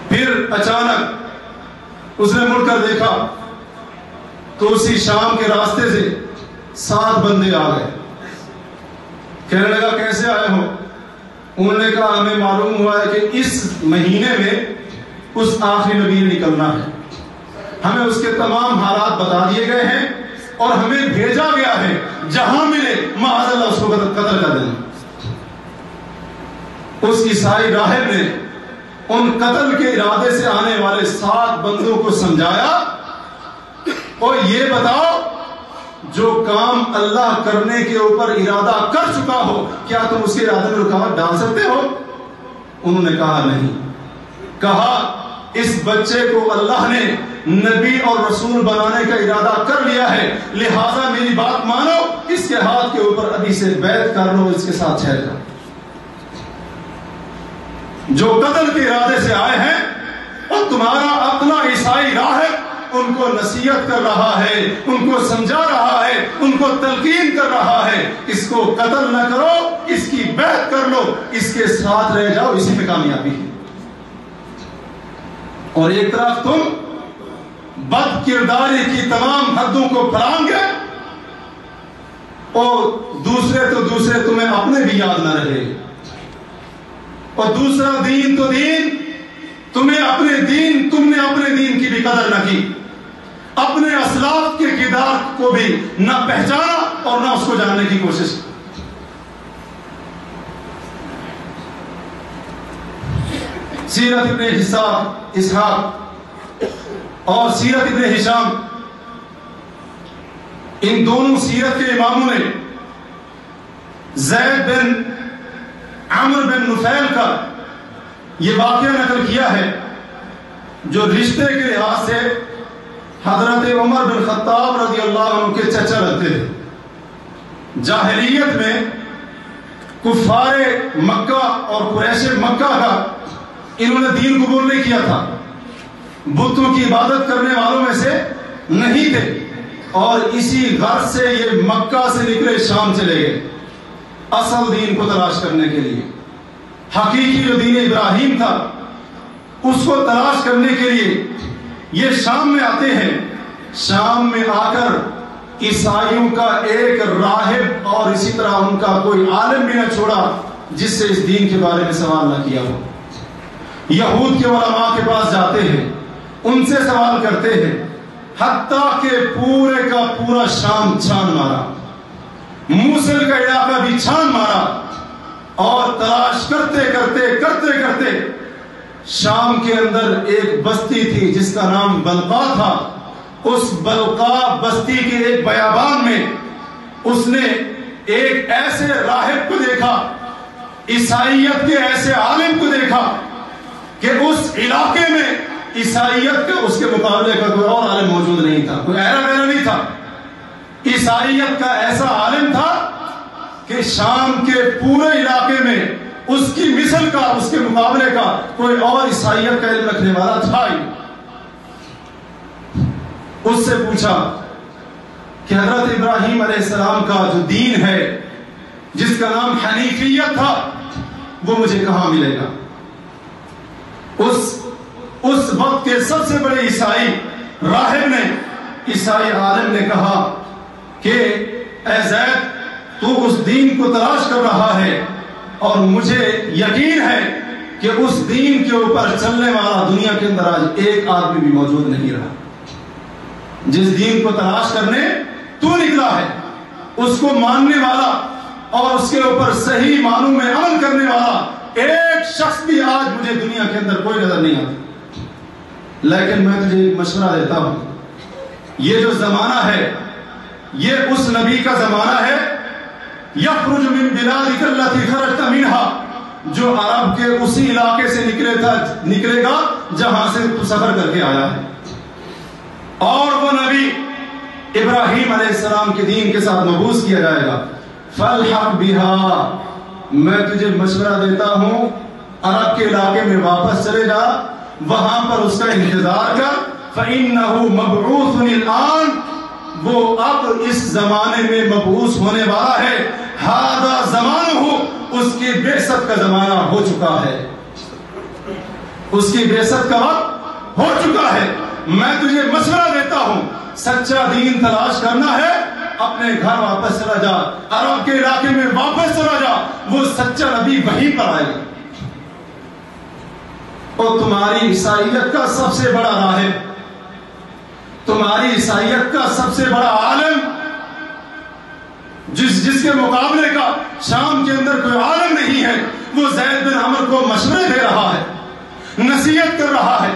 Speaker 2: پھر اچانک اس نے مڑ کر دیکھا تو اسی شام کے راستے سے 7 بندے آ گئے۔ کہنے لگا کیسے آئے ہو؟ انہوں نے کہا ہمیں معلوم ہوا ہے کہ اس مہینے میں اس آخری نبی نے نکلنا ہے، ہمیں اس کے تمام حالات بتا دیے گئے ہیں اور ہمیں بھیجا گیا ہے جہاں ملے معاذ اللہ اس کو قتل کر دینا۔ اس عیسائی راہب نے ان قتل کے ارادے سے آنے والے 7 بندوں کو سمجھایا اور یہ بتاؤ جو کام اللہ کرنے کے اوپر ارادہ کر چکا ہو کیا تم اس کے ارادے میں رکاوٹ ڈال سکتے ہو؟ انہوں نے کہا نہیں۔ کہا اس بچے کو اللہ نے نبی اور رسول بنانے کا ارادہ کر لیا ہے، لہذا میری بات مانو، اس کے ہاتھ کے اوپر ابھی سے بیعت کر لو، اس کے ساتھ ٹھہر جاؤ۔ جو قتل کے ارادے سے آئے ہیں اور تمہارا اپنا عیسائی راہب ان کو نصیحت کر رہا ہے، ان کو سمجھا رہا ہے، ان کو تلقین کر رہا ہے، اس کو قتل نہ کرو، اس کی بیعت کر لو، اس کے ساتھ رہ جاؤ، اسی میں کامیابی ہے۔ اور ایک طرف تم بد کرداری کی تمام حدوں کو پھلانگ گے اور دوسرے تمہیں اپنے بھی یاد نہ رہے، اور دوسرا دین تو دین، تم نے اپنے دین کی بھی قدر نہ کی، اپنے اسلاف کے کردار کو بھی نہ پہچانا اور نہ اس کو جاننے کی کوشش۔ سیرت ابن اسحاق اور سیرت ابن ہشام، ان دونوں سیرت کے اماموں نے زید بن عمرو بن نفیل کا یہ واقعہ نقل کیا ہے جو رشتے کے لحاظ سے حضرت عمر بن خطاب رضی اللہ عنہ کے چچا لگتے تھے۔ جاہلیت میں کفار مکہ اور قریش مکہ کا انہوں نے دین قبول نہیں کیا تھا، بتوں کی عبادت کرنے والوں میں سے نہیں تھے، اور اسی غرض سے یہ مکہ سے نکلے شام چلے گئے اصل دین کو تلاش کرنے کے لیے۔ حقیقی جو دین ابراہیم تھا اس کو تلاش کرنے کے لیے یہ شام میں آتے ہیں۔ شام میں آ کر عیسائیوں کا ایک راہب اور اسی طرح ان کا کوئی عالم بھی نہ چھوڑا جس سے اس دین کے بارے میں سوال نہ کیا ہو۔ یہود کے علماء کے پاس جاتے ہیں، ان سے سوال کرتے ہیں، حتیٰ کہ پورے کا پورا شام چھان مارا، موصل کا علاقہ بھی چھان مارا، اور تلاش کرتے کرتے شام کے اندر ایک بستی تھی جس کا نام بلقا تھا۔ اس بلقا بستی کے ایک بیابان میں اس نے ایک ایسے راہب کو دیکھا، عیسائیت کے ایسے عالم کو دیکھا کہ اس علاقے میں عیسائیت کا اس کے مقابلے کا کوئی اور عالم موجود نہیں تھا، کوئی ایرا ویرا نہیں تھا۔ عیسائیت کا ایسا عالم تھا کہ شام کے پورے علاقے میں اس کی مثل کا، اس کے مقابلے کا کوئی اور عیسائیت کا علم رکھنے والا تھا ہی۔ اس سے پوچھا کہ حضرت ابراہیم علیہ السلام کا جو دین ہے جس کا نام حنیفیت تھا وہ مجھے کہاں ملے گا؟ اس وقت کے سب سے بڑے عیسائی راہب نے، عیسائی عالم نے کہا کہ اے زید تو اس دین کو تلاش کر رہا ہے اور مجھے یقین ہے کہ اس دین کے اوپر چلنے والا دنیا کے اندر آج ایک آدمی بھی موجود نہیں رہا۔ جس دین کو تلاش کرنے تو نکلا ہے اس کو ماننے والا اور اس کے اوپر صحیح معنوں میں عمل کرنے والا ایک شخص بھی آج مجھے دنیا کے اندر کوئی نظر نہیں آتا. لیکن میں تجھے ایک مشورہ دیتا ہوں، یہ جو زمانہ ہے یہ اس نبی کا زمانہ ہے، یخرج من بلادک التی خرجت منها، جو عرب کے اسی علاقے سے نکلے گا جہاں سے تو سفر کر کے آیا ہے. اور وہ نبی ابراہیم علیہ السلام کے دین کے ساتھ مبعوث کیا جائے گا. فالحق بها، میں تجھے مشورہ دیتا ہوں عرب کے علاقے میں واپس چلے جا، وہاں پر اس کا انتظار کر. فإنه مبعوث الآن، وہ اب اس زمانے میں مبعوث ہونے والا ہے. ھذا زمانہ، اس کی بعثت کا زمانہ ہو چکا ہے، اس کی بعثت کا وقت ہو چکا ہے. میں تجھے مشورہ دیتا ہوں، سچا دین تلاش کرنا ہے، اپنے گھر واپس چلا جا، عرب کے علاقے میں واپس چلا جا، وہ سچا نبی وہیں پر آئے گا. اور تمہاری عیسائیت کا سب سے بڑا راہب، تمہاری عیسائیت کا سب سے بڑا عالم، جس کے مقابلے کا شام کے اندر کوئی عالم نہیں ہے، وہ زید بن عمر کو مشورے دے رہا ہے، نصیحت کر رہا ہے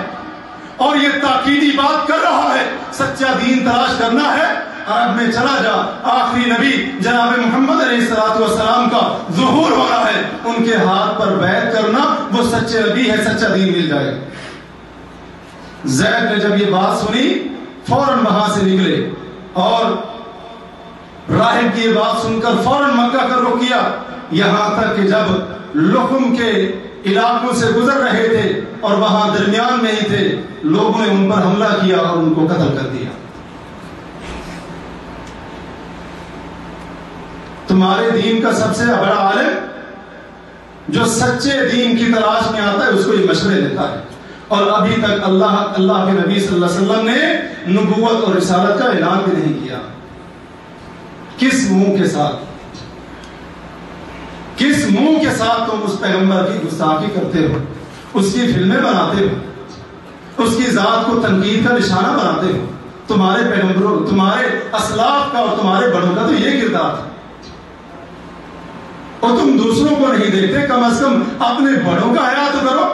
Speaker 2: اور یہ تاکیدی بات کر رہا ہے، سچا دین تلاش کرنا ہے، عرب میں چلا جا، آخری نبی جناب محمد علیہ السلام کا ظہور ہو رہا ہے، ان کے ہاتھ پر بیعت کرنا، وہ سچے نبی ہے، سچا دین مل جائے. زید نے جب یہ بات سنی فوراً وہاں سے نکلے اور راہب کی یہ بات سن کر فوراً مکہ کا رخ کیا، یہاں تک کہ جب لخم کے علاقوں سے گزر رہے تھے اور وہاں درمیان میں ہی تھے، لوگوں نے ان پر حملہ کیا اور ان کو قتل کر دیا. تمہارے دین کا سب سے بڑا عالم جو سچے دین کی تلاش میں آتا ہے اس کو یہ مشورے دیتا ہے، اور ابھی تک اللہ کے نبی صلی اللہ علیہ وسلم نے نبوت اور رسالت کا اعلان بھی نہیں کیا. کس منہ کے ساتھ، کس منہ کے ساتھ تم اس پیغمبر کی گستاخی کرتے ہو، اس کی فلمیں بناتے ہو، اس کی ذات کو تنقید کا نشانہ بناتے ہو. تمہارے پیغمبروں، تمہارے اسلاف کا اور تمہارے بڑوں کا تو یہ کردار تھا، اور تم دوسروں کو نہیں دیکھتے. کم از کم اپنے بڑوں کا حیا تو کرو.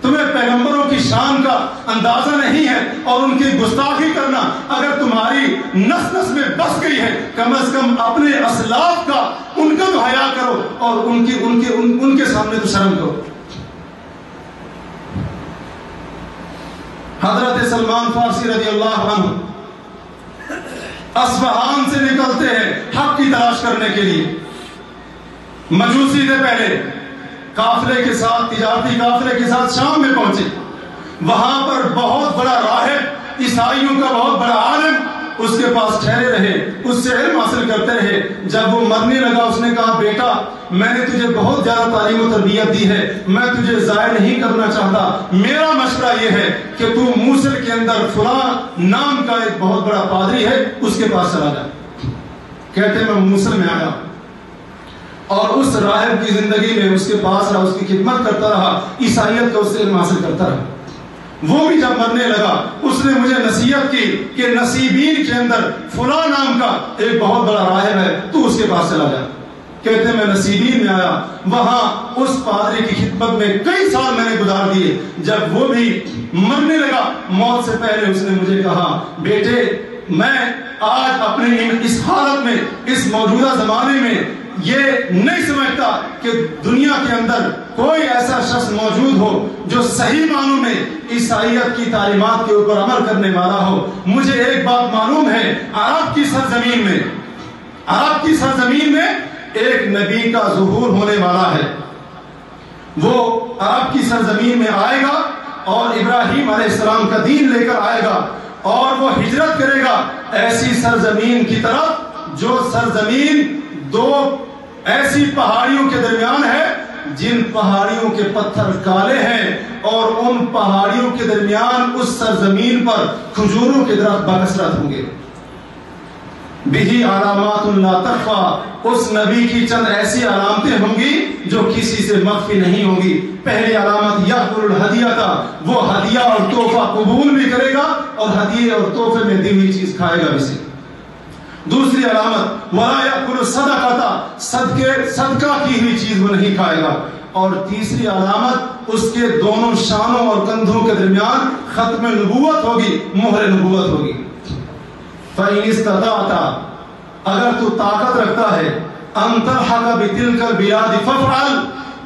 Speaker 2: تمہیں پیغمبروں کی شان کا اندازہ نہیں ہے اور ان کی گستاخی کرنا اگر تمہاری نس نس میں بس گئی ہے، کم از کم اپنے اسلاف کا، ان کا تو حیا کرو اور ان کے سامنے تو شرم کرو. حضرت سلمان فارسی رضی اللہ عنہ اصفہان سے نکلتے ہیں حق کی تلاش کرنے کے لیے. مجوسی تھے پہلے، قافلے کے ساتھ، تجارتی قافلے کے ساتھ شام میں پہنچے. وہاں پر بہت بڑا راہب، عیسائیوں کا بہت بڑا عالم اس کے پاس ٹھہرے رہے، اس سے علم حاصل کرتے رہے. جب وہ مرنے لگا اس نے کہا، بیٹا میں نے تجھے بہت زیادہ تعلیم و تربیت دی ہے، میں تجھے ضائع نہیں کرنا چاہتا. میرا مشورہ یہ ہے کہ تو موصل کے اندر فلاں نام کا ایک بہت بڑا پادری ہے، اس کے پاس چلا جا. کہتے میں موصل میں آیا اور اس راہب کی زندگی میں اس کے پاس رہا، اس کی خدمت کرتا رہا، عیسائیت کا اس سے علم حاصل کرتا رہا. وہ بھی جب مرنے لگا اس نے مجھے نصیحت کی کہ نصیبین کے اندر فلاں نام کا ایک بہت بڑا راہب ہے، تو اس کے پاس چلا جا. کہتے میں نصیبین میں آیا، وہاں اس پادری کی خدمت میں کئی سال میں نے گزار دیے. جب وہ بھی مرنے لگا موت سے پہلے اس نے مجھے کہا، بیٹے میں آج اپنے اس حالت میں، اس موجودہ زمانے میں یہ نہیں سمجھتا کہ دنیا کے اندر کوئی ایسا شخص موجود ہو جو صحیح معنوں میں عیسائیت کی تعلیمات کے اوپر عمل کرنے والا ہو. مجھے ایک بات معلوم ہے، عرب کی سرزمین میں ایک نبی کا ظہور ہونے والا ہے. وہ عرب کی سرزمین میں آئے گا اور ابراہیم علیہ السلام کا دین لے کر آئے گا اور وہ ہجرت کرے گا ایسی سرزمین کی طرف جو سرزمین دو ایسی پہاڑیوں کے درمیان ہے جن پہاڑیوں کے پتھر کالے ہیں، اور ان پہاڑیوں کے درمیان اس سرزمین پر کھجوروں کے درخت بکثرت ہوں گے. بِهِ علامات لا تخفى، اس نبی کی چند ایسی علامتیں ہوں گی جو کسی سے مخفی نہیں ہوں گی. پہلی علامت یأکل الہدیہ، وہ ہدیہ اور تحفہ قبول بھی کرے گا اور ہدیے اور تحفے میں دی ہوئی چیز کھائے گا بھی سے. دوسری علامت وَلَا يَأْكُلُ الصَّدَقَةَ صدقہ کی ہوئی چیز وہ نہیں کھائے گا. اور تیسری علامت اس کے دونوں شانوں اور کندھوں کے درمیان ختم نبوت ہوگی، مہر نبوت ہوگی. فَإِنِ اسْتَطَعْتَ اگر تو طاقت رکھتا ہے أَن تَلْحَقَ بِتِلْكَ الْبِلَادِ فَافْعَلْ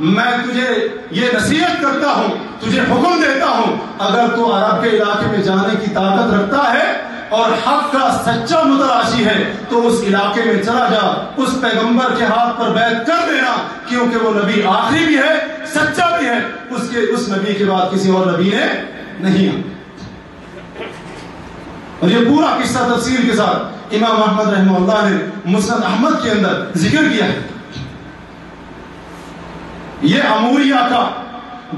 Speaker 2: میں تجھے یہ نصیحت کرتا ہوں، تجھے حکم دیتا ہوں، اگر تو عرب کے علاقے میں جانے کی طاقت رکھتا ہے اور حق کا سچا متلاشی ہے تو اس علاقے میں چلا جا، اس پیغمبر کے ہاتھ پر بیعت کر دینا، کیونکہ وہ نبی آخری بھی ہے، سچا بھی ہے، اس نبی کے بعد کسی اور نبی نے نہیں ہے. اور یہ پورا قصہ تفصیل کے ساتھ امام احمد رحمہ اللہ نے مسند احمد کے اندر ذکر کیا ہے. یہ اموریہ کا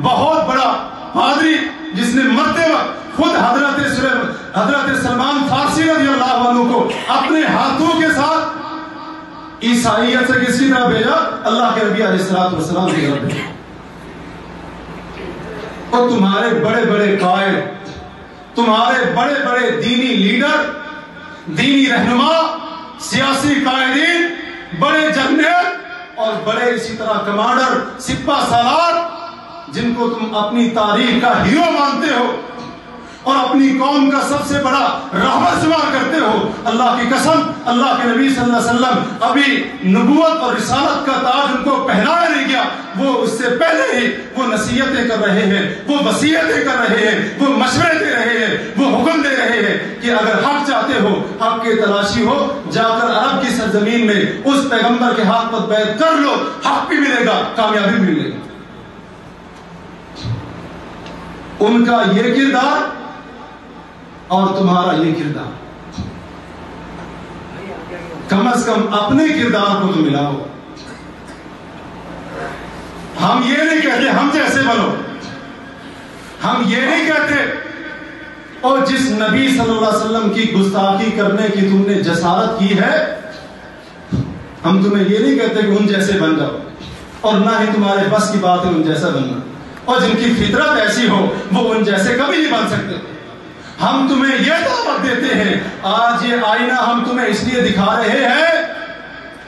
Speaker 2: بہت بڑا پادری جس نے مرتے وقت خود حضرت سلمان فارسی رضی اللہ عنہ کو اپنے ہاتھوں کے ساتھ عیسائیت سے کس کی طرح بھیجا؟ اللہ کے نبی علیہ السلام کی طرف بھیجا. اور تمہارے بڑے بڑے قائد، تمہارے بڑے بڑے دینی لیڈر، دینی رہنما، سیاسی قائدین، بڑے جرنیل اور بڑے اسی طرح کمانڈر، سپہ سالار، جن کو تم اپنی تاریخ کا ہیرو مانتے ہو اور اپنی قوم کا سب سے بڑا رہبر شمار کرتے ہو، اللہ کی قسم اللہ کے نبی صلی اللہ علیہ وسلم ابھی نبوت اور رسالت کا تاج ان کو پہنایا نہیں گیا، وہ اس سے پہلے ہی وہ نصیحتیں کر رہے ہیں، وہ وصیتیں کر رہے ہیں، وہ مشورے دے رہے ہیں، وہ حکم دے رہے ہیں کہ اگر حق چاہتے ہو، حق کی تلاشی ہو، جا کر عرب کی سرزمین میں اس پیغمبر کے ہاتھ پر بیعت کر لو، حق بھی ملے گا، کامیابی بھی ملے گی. ان کا یہ کردار اور تمہارا یہ کردار، کم از کم اپنے کردار کو تو ملاؤ. ہم یہ نہیں کہتے ہم جیسے بنو، ہم یہ نہیں کہتے اور جس نبی صلی اللہ علیہ وسلم کی گستاخی کرنے کی تم نے جسارت کی ہے، ہم تمہیں یہ نہیں کہتے کہ ان جیسے بن جاؤ، اور نہ ہی تمہارے بس کی بات ہے ان جیسا بننا، اور جن کی فطرت ایسی ہو وہ ان جیسے کبھی نہیں بن سکتے. ہم تمہیں یہ دعوت دیتے ہیں، آج یہ آئینہ ہم تمہیں اس لیے دکھا رہے ہیں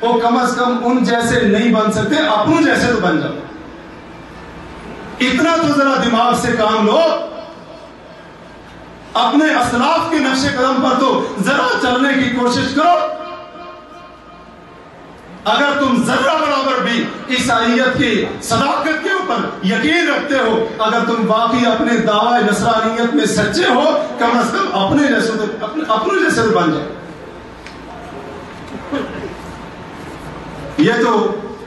Speaker 2: وہ کم از کم ان جیسے نہیں بن سکتے، اپنوں جیسے تو بن جاؤ. اتنا تو ذرا دماغ سے کام لو، اپنے اسلاف کے نقش قدم پر تو ذرا چلنے کی کوشش کرو. اگر تم ذرہ برابر بھی عیسائیت کی صداقت کے اوپر یقین رکھتے ہو، اگر تم واقعی اپنے دعوی نصرانیت میں سچے ہو، کم از کم اپنے جیسے تو بن جاؤ. یہ تو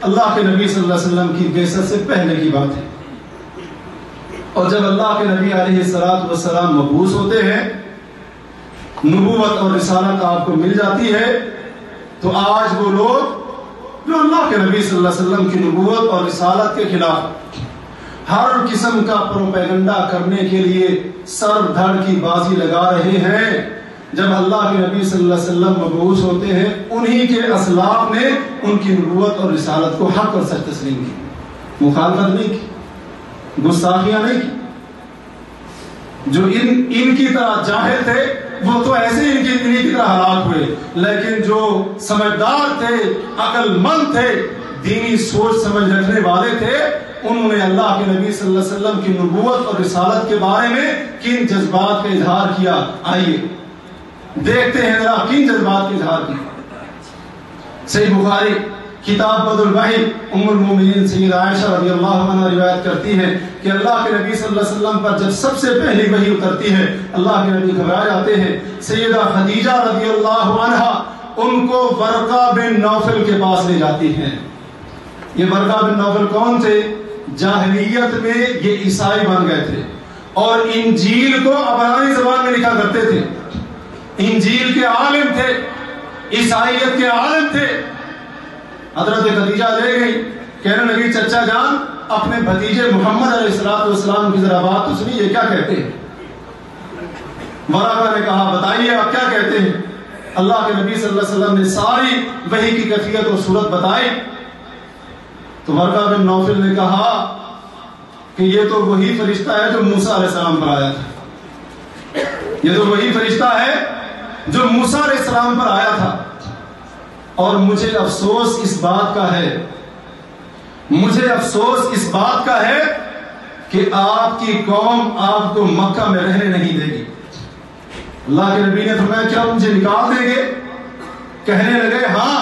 Speaker 2: اللہ کے نبی صلی اللہ علیہ وسلم کی بعثت سے پہلے کی بات ہے. اور جب اللہ کے نبی علیہ السلام مبعوث ہوتے ہیں، نبوت اور رسالت آپ کو مل جاتی ہے، تو آج وہ لوگ جو اللہ کے نبی صلی اللہ علیہ وسلم کی نبوت اور رسالت کے خلاف ہر قسم کا پروپیگنڈا کرنے کے لیے سر دھڑ کی بازی لگا رہے ہیں، جب اللہ کے نبی صلی اللہ علیہ وسلم مبعوث ہوتے ہیں انہی کے اسلاف نے ان کی نبوت اور رسالت کو حق اور سچ تسلیم کی، مخالفت نہیں کی، گستاخیاں نہیں کی. جو ان کی طرح جاہل تھے وہ تو ایسے ہی انہی کی طرح ہلاک ہوئے، لیکن جو سمجھدار تھے، عقل مند تھے، دینی سوچ سمجھ رکھنے والے تھے، انہوں نے اللہ کے نبی صلی اللہ علیہ وسلم کی نبوت اور رسالت کے بارے میں کن جذبات کا اظہار کیا. آئیے دیکھتے ہیں ذرا کن جذبات کا اظہار کیا. صحیح بخاری کتاب بدء الوحی ام المومنین سیدہ عائشہ رضی اللہ عنہ روایت کرتی ہے کہ اللہ کے نبی صلی اللہ علیہ وسلم پر جب سب سے پہلی وحی اترتی ہے، اللہ کے نبی گھبرا جاتے ہیں. سیدہ خدیجہ رضی اللہ عنہ ان کو ورقہ بن نوفل کے پاس لے جاتی ہیں. یہ ورقہ بن نوفل کون تھے؟ جاہلیت میں یہ عیسائی بن گئے تھے اور انجیل کو عبرانی زبان میں لکھا کرتے تھے. انجیل کے عالم تھے، عیسائیت کے عالم تھے. حضرت خدیجہ لے گئی، کہنے لگی چچا جان اپنے بھتیجے محمد علیہ السلام کی ذرا بات تو سنی، یہ کیا کہتے ہیں؟ ورقہ نے کہا بتائیے آپ کیا کہتے ہیں. اللہ کے نبی صلی اللہ علیہ وسلم نے ساری وحی کی کیفیت اور صورت بتائی. تو ورقہ بن نوفل نے کہا کہ یہ تو وہی فرشتہ ہے جو موسیٰ علیہ السلام پر آیا تھا، یہ تو وہی فرشتہ ہے جو موسیٰ علیہ السلام پر آیا تھا. اور مجھے افسوس اس بات کا ہے، مجھے افسوس اس بات کا ہے کہ آپ کی قوم آپ کو مکہ میں رہنے نہیں دے گی۔ اللہ کے نبی نے فرمایا کیا مجھے نکال دیں گے؟ کہنے لگے ہاں،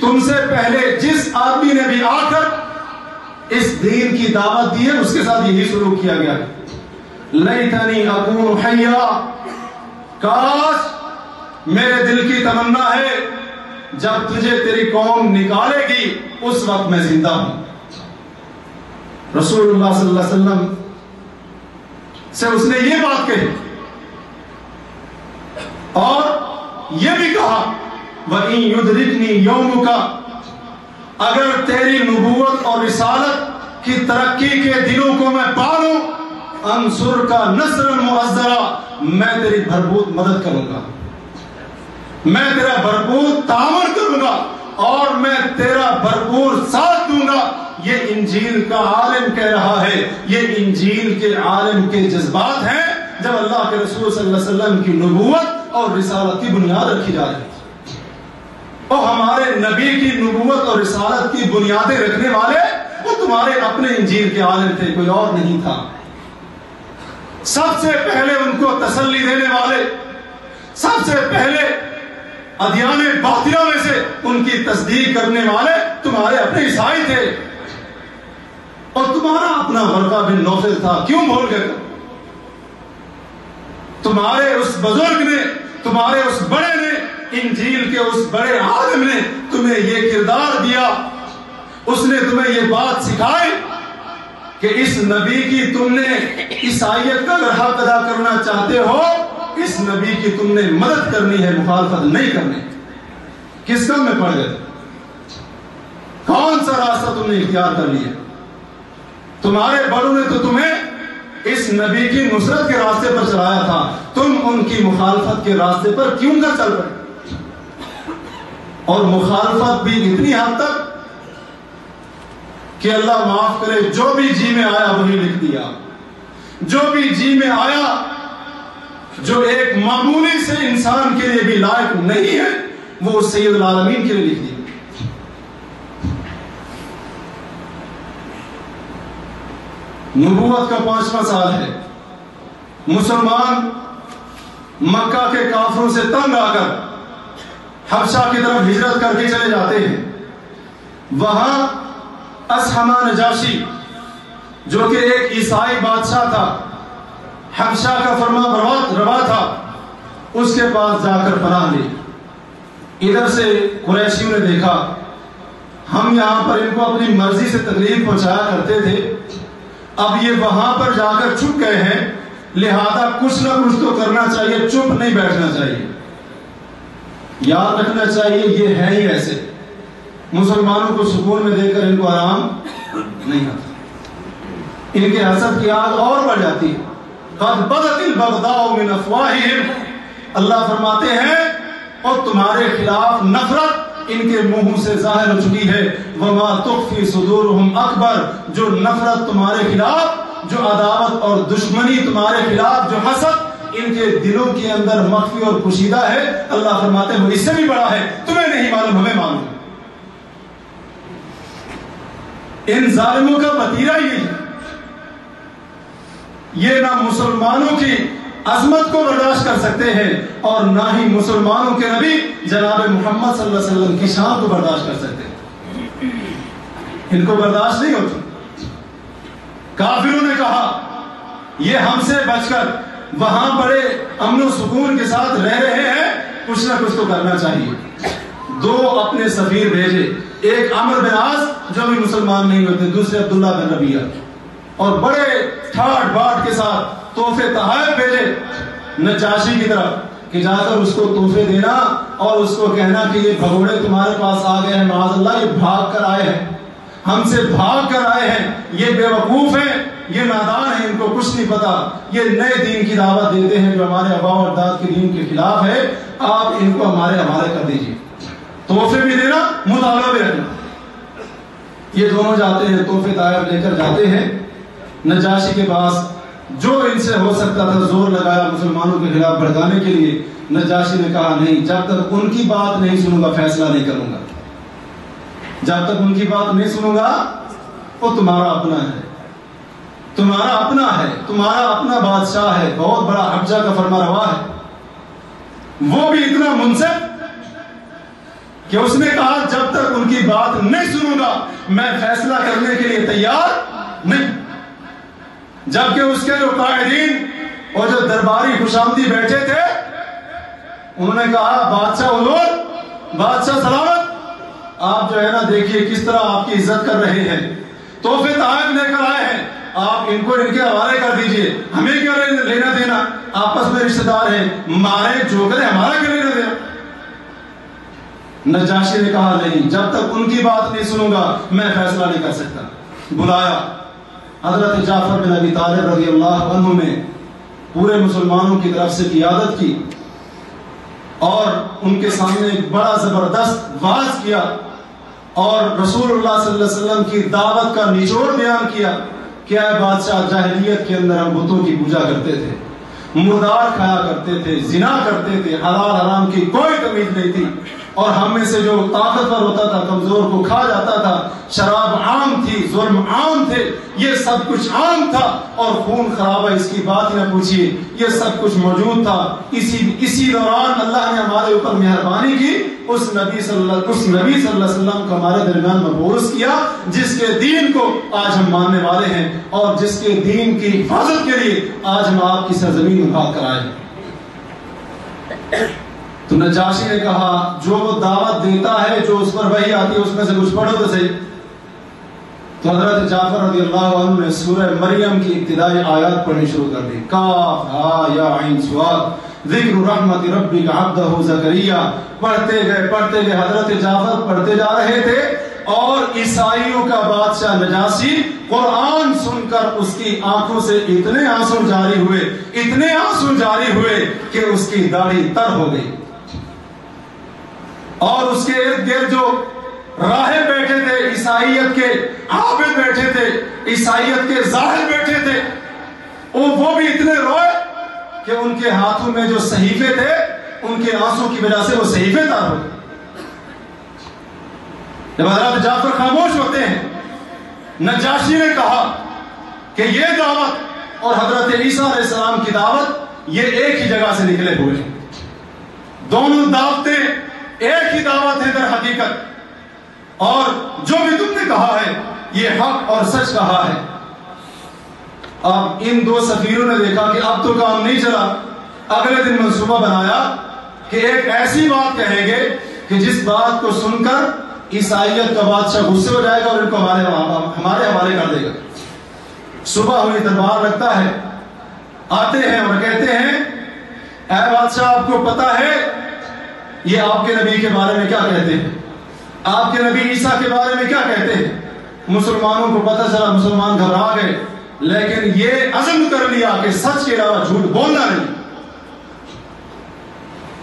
Speaker 2: تم سے پہلے جس آدمی نے بھی آ کر اس دین کی دعوت دی ہے اس کے ساتھ یہی سلوک کیا گیا۔ لیتنی اکون حیا، کاش میرے دل کی تمنا ہے جب تجھے تیری قوم نکالے گی اس وقت میں زندہ ہوں۔ رسول اللہ صلی اللہ علیہ وسلم سے اس نے یہ بات کہی اور یہ بھی کہا وَإِن يُدْرِكْنِي يَوْمُكَ، اگر تیری نبوت اور رسالت کی ترقی کے دنوں کو میں پالوں، انصرک نصرا مؤزرا، میں تیری بھرپور مدد کروں گا، میں تیرا بھرپور تعاون کروں گا اور میں تیرا بھرپور ساتھ دوں گا۔ یہ انجیل کا عالم کہہ رہا ہے، یہ انجیل کے عالم کے جذبات ہیں جب اللہ کے رسول صلی اللہ علیہ وسلم کی نبوت اور رسالت کی بنیاد رکھی جا رہی ہے۔ اور ہمارے نبی کی نبوت اور رسالت کی بنیادیں رکھنے والے وہ تمہارے اپنے انجیل کے عالم تھے، کوئی اور نہیں تھا۔ سب سے پہلے ان کو تسلی دینے والے، سب سے پہلے ادیان باطلہ میں سے ان کی تصدیق کرنے والے تمہارے اپنے عیسائی تھے، اور تمہارا اپنا ورقہ بن نوفل تھا، کیوں بھول گئے؟ تمہارے اس بزرگ نے، تمہارے اس بڑے نے، انجیل کے اس بڑے عالم نے تمہیں یہ کردار دیا، اس نے تمہیں یہ بات سکھائی کہ اس نبی کی تم نے عیسائیت کا اگر حق ادا کرنا چاہتے ہو، اس نبی کی تم نے مدد کرنی ہے، مخالفت نہیں کرنی۔ کس کام میں پڑ گئے؟ کون سا راستہ تم نے اختیار کر لیا؟ تمہارے بڑوں نے تو تمہیں اس نبی کی نصرت کے راستے پر چلایا تھا، تم ان کی مخالفت کے راستے پر کیوں نہ چل پڑے؟ اور مخالفت بھی اتنی حد تک کہ اللہ معاف کرے، جو بھی جی میں آیا وہی لکھ دیا، جو بھی جی میں آیا، جو ایک معمولی سے انسان کے لیے بھی لائق نہیں ہے وہ سید العالمین کے لیے لکھ دیا۔ نبوت کا 5واں سال ہے، مسلمان مکہ کے کافروں سے تنگ آ کر حبشہ کی طرف ہجرت کر کے چلے جاتے ہیں۔ وہاں اسحمہ نجاشی جو کہ ایک عیسائی بادشاہ تھا، حبشہ کا فرما روا تھا، اس کے پاس جا کر پناہ لی۔ ادھر سے قریشیوں نے دیکھا ہم یہاں پر ان کو اپنی مرضی سے تکلیف پہنچایا کرتے تھے، اب یہ وہاں پر جا کر چھپ گئے ہیں، لہذا کچھ نہ کچھ تو کرنا چاہیے، چپ نہیں بیٹھنا چاہیے۔ یاد رکھنا چاہیے یہ ہے ہی ایسے، مسلمانوں کو سکون میں دے کر ان کو آرام نہیں آتا، ان کے حسد کی آگ اور بڑھ جاتی ہے۔ قد بدت البغضاء من افواہہم، اللہ فرماتے ہیں اور تمہارے خلاف نفرت ان کے منہوں سے ظاہر ہو چکی ہے۔ وما تخفی صدورہم اکبر، جو نفرت تمہارے خلاف، جو عداوت اور دشمنی تمہارے خلاف، جو حسد ان کے دلوں کے اندر مخفی اور پوشیدہ ہے، اللہ فرماتے ہیں وہ اس سے بھی بڑا ہے، تمہیں نہیں معلوم ہمیں معلوم۔ ان ظالموں کا وتیرہ ہی نہیں ہے، یہ نہ مسلمانوں کی عظمت کو برداشت کر سکتے ہیں اور نہ ہی مسلمانوں کے نبی جناب محمد صلی اللہ علیہ وسلم کی شان کو برداشت کر سکتے ہیں، ان کو برداشت نہیں ہوتی۔ کافروں نے کہا یہ ہم سے بچ کر وہاں بڑے امن و سکون کے ساتھ رہ رہے ہیں، کچھ نہ کچھ تو کرنا چاہیے۔ دو اپنے سفیر بھیجے، ایک عمرو بن عاص جو بھی مسلمان نہیں ہوتے، دوسرے عبداللہ بن ربیعہ، اور بڑے ٹھاٹ باٹ کے ساتھ تحفے تحائف بھیجے نجاشی کی طرف کہ جا کر اس کو تحفے دینا اور اس کو کہنا کہ یہ بھگوڑے تمہارے پاس آ گئے ہیں، معاذ اللہ یہ بھاگ کر آئے ہیں، ہم سے بھاگ کر آئے ہیں، یہ بے وقوف ہیں، یہ نادان ہیں، ان کو کچھ نہیں پتا، یہ نئے دین کی دعوت دیتے ہیں جو ہمارے آباء و اجداد کے دین کے خلاف ہے، آپ ان کو ہمارے حوالے کر دیجیے۔ تحفے بھی دینا، مطالبہ بھی رکھنا۔ یہ دونوں جاتے ہیں، تحفے تحائف لے کر جاتے ہیں نجاشی کے پاس، جو ان سے ہو سکتا تھا زور لگایا مسلمانوں کے خلاف بھڑکانے کے لیے۔ نجاشی نے کہا نہیں، جب تک ان کی بات نہیں سنوں گا فیصلہ نہیں کروں گا، جب تک ان کی بات نہیں سنوں گا۔ وہ تمہارا اپنا ہے، تمہارا اپنا ہے، تمہارا اپنا بادشاہ ہے، بہت بڑا حبشہ کا فرما روا ہے، وہ بھی اتنا منصف کہ اس نے کہا جب تک ان کی بات نہیں سنوں گا میں فیصلہ کرنے کے لیے تیار نہیں۔ جبکہ اس کے جو قائدین اور جو درباری خوشامدی بیٹھے تھے انہوں نے کہا بادشاہ حضور، بادشاہ سلامت، آپ جو ہے نا دیکھیے کس طرح آپ کی عزت کر رہے ہیں، تحفے تحائف لے کر آئے ہیں، آپ ان کو ان کے حوالے کر دیجئے، ہمیں کیا لینا دینا، آپس میں رشتہ دار ہیں، مارے جو کرے ہمارا کیا لینا دینا۔ نجاشی نے کہا نہیں، جب تک ان کی بات نہیں سنوں گا میں فیصلہ نہیں کر سکتا۔ بلایا حضرت جعفر بن ابی طالب رضی اللہ عنہ نے پورے مسلمانوں کی طرف سے قیادت کی اور ان کے سامنے ایک بڑا زبردست واعظ کیا اور رسول اللہ صلی اللہ علیہ وسلم کی دعوت کا نچوڑ بیان کیا کہ اے بادشاہ، جاہلیت کے اندر ہم بتوں کی پوجا کرتے تھے، مردار کھایا کرتے تھے، زنا کرتے تھے، حلال حرام کی کوئی تمیز نہیں تھی، اور ہم میں سے جو طاقتور ہوتا تھا کمزور کو کھا جاتا تھا، شراب عام تھی، ظلم عام تھے، یہ سب کچھ عام تھا، اور خون خرابہ اس کی بات نہ پوچھیے، یہ سب کچھ موجود تھا۔ اسی دوران اللہ نے ہمارے اوپر مہربانی کی، اس نبی صلی اللہ علیہ وسلم کو ہمارے درمیان مبعوث کیا جس کے دین کو آج ہم ماننے والے ہیں اور جس کے دین کی حفاظت کے لیے آج ہم آپ کی سرزمین میں بھاگ کر آئے ہیں۔ تو نجاشی نے کہا جو وہ دعوت دیتا ہے، جو اس پر وحی آتی ہے، اس میں سے کچھ پڑھو تو صحیح۔ تو حضرت جعفر رضی اللہ عنہ نے سورہ مریم کی ابتدائی آیات پڑھنی شروع کر دی۔ کاف ہا یا عین صاد ذکر رحمت ربک عبدہ زکریا۔ پڑھتے گئے حضرت جعفر پڑھتے جا رہے تھے اور عیسائیوں کا بادشاہ نجاشی قرآن سن کر اس کی آنکھوں سے اتنے آنسو جاری ہوئے کہ اس کی داڑھی تر ہو گئی، اور اس کے ارد گرد جو راہب بیٹھے تھے، عیسائیت کے عابد بیٹھے تھے، عیسائیت کے زاہد بیٹھے تھے، وہ بھی اتنے روئے کہ ان کے ہاتھوں میں جو صحیفے تھے ان کے آنسو کی وجہ سے وہ صحیفے تار ہو گئے۔ جب حضرت جعفر خاموش ہوتے ہیں، نجاشی نے کہا کہ یہ دعوت اور حضرت عیسیٰ علیہ السلام کی دعوت یہ ایک ہی جگہ سے نکلے ہوئے ہیں، دونوں دعوتیں ایک ہی دعوت ہے در حقیقت، اور جو بھی تم نے کہا ہے یہ حق اور سچ کہا ہے۔ اب ان دو سفیروں نے دیکھا کہ اب تو کام نہیں چلا، اگلے دن منصوبہ بنایا کہ ایک ایسی بات کہیں گے کہ جس بات کو سن کر عیسائیت کا بادشاہ غصے ہو جائے گا اور ان کو ہمارے حوالے کر دے گا۔ صبح ہوئی، دربار لگتا ہے، آتے ہیں اور کہتے ہیں اے بادشاہ آپ کو پتا ہے یہ آپ کے نبی کے بارے میں کیا کہتے ہیں، آپ کے نبی عیسیٰ کے بارے میں کیا کہتے ہیں؟ مسلمانوں کو پتہ چلا، مسلمان گھبرا گئے، لیکن یہ عزم کر لیا کہ سچ کے علاوہ جھوٹ بولنا نہیں۔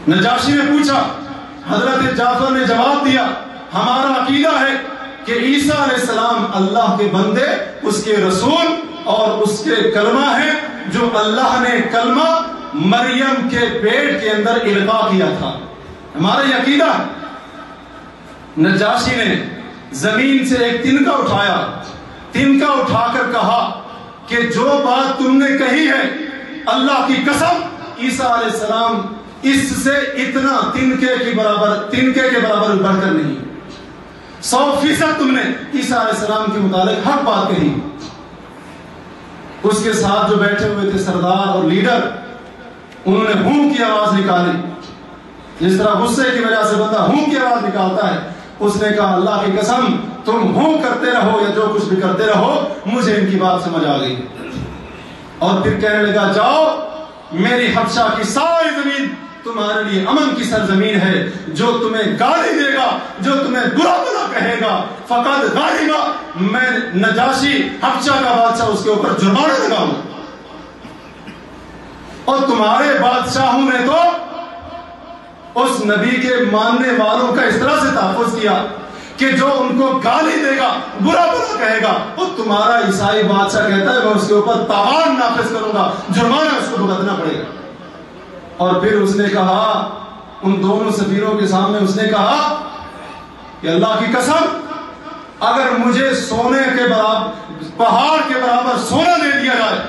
Speaker 2: نجاشی نے پوچھا، حضرت جعفر نے جواب دیا ہمارا عقیدہ ہے کہ عیسیٰ علیہ السلام اللہ کے بندے، اس کے رسول اور اس کے کلمہ ہیں، جو اللہ نے کلمہ مریم کے پیٹ کے اندر القاء کیا تھا، ہمارا یہ عقیدہ ہے۔ نجاشی نے زمین سے ایک تنکا اٹھایا، تنکا اٹھا کر کہا کہ جو بات تم نے کہی ہے اللہ کی قسم عیسیٰ علیہ السلام اس سے اتنا تنکے کے برابر بڑھ کر نہیں، 100% تم نے عیسیٰ علیہ السلام کے متعلق حق بات کہی۔ اس کے ساتھ جو بیٹھے ہوئے تھے سردار اور لیڈر، انہوں نے ہوں کی آواز نکالی، جس طرح غصے کی وجہ سے بندہ ہوں کی آواز نکالتا ہے۔ اس نے کہا اللہ کی قسم تم ہوں کرتے رہو یا جو کچھ بھی کرتے رہو، مجھے ان کی بات سمجھ آ گئی۔ اور پھر کہنے لگا جاؤ، میری حبشہ کی ساری زمین تمہارے لیے امن کی سرزمین ہے، جو تمہیں گالی دے گا، جو تمہیں برا بلا کہے گا، فقط غالبا میں نجاشی حبشہ کا بادشاہ اس کے اوپر جرمانہ لگاؤں، اور تمہارے بادشاہوں نے تو اس نبی کے ماننے والوں کا اس طرح سے تحفظ کیا کہ جو ان کو گالی دے گا، برا برا کہے گا، وہ تمہارا عیسائی بادشاہ کہتا ہے میں اس کے اوپر تاوان نافذ کروں گا، جرمانہ اس کو بھگتنا پڑے گا۔ اور پھر اس نے کہا، ان دونوں سفیروں کے سامنے اس نے کہا کہ اللہ کی قسم، اگر مجھے سونے کے برابر، پہاڑ کے برابر سونا دے دیا جائے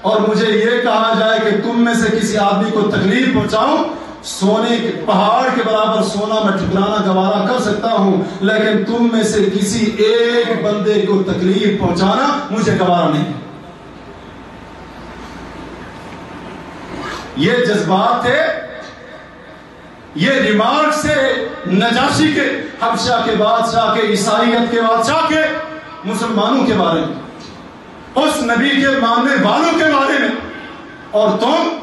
Speaker 2: اور مجھے یہ کہا جائے کہ تم میں سے کسی آدمی کو تکلیف پہنچاؤں، سونے کے پہاڑ کے برابر سونا میں ٹھکرانا گوارا کر سکتا ہوں، لیکن تم میں سے کسی ایک بندے کو تکلیف پہنچانا مجھے گوارا نہیں۔ یہ جذبات تھے، یہ ریمارک سے نجاشی کے، حبشہ کے بادشاہ کے، عیسائیت کے بادشاہ کے، مسلمانوں کے بارے میں، اس نبی کے ماننے والوں کے بارے میں، اور تم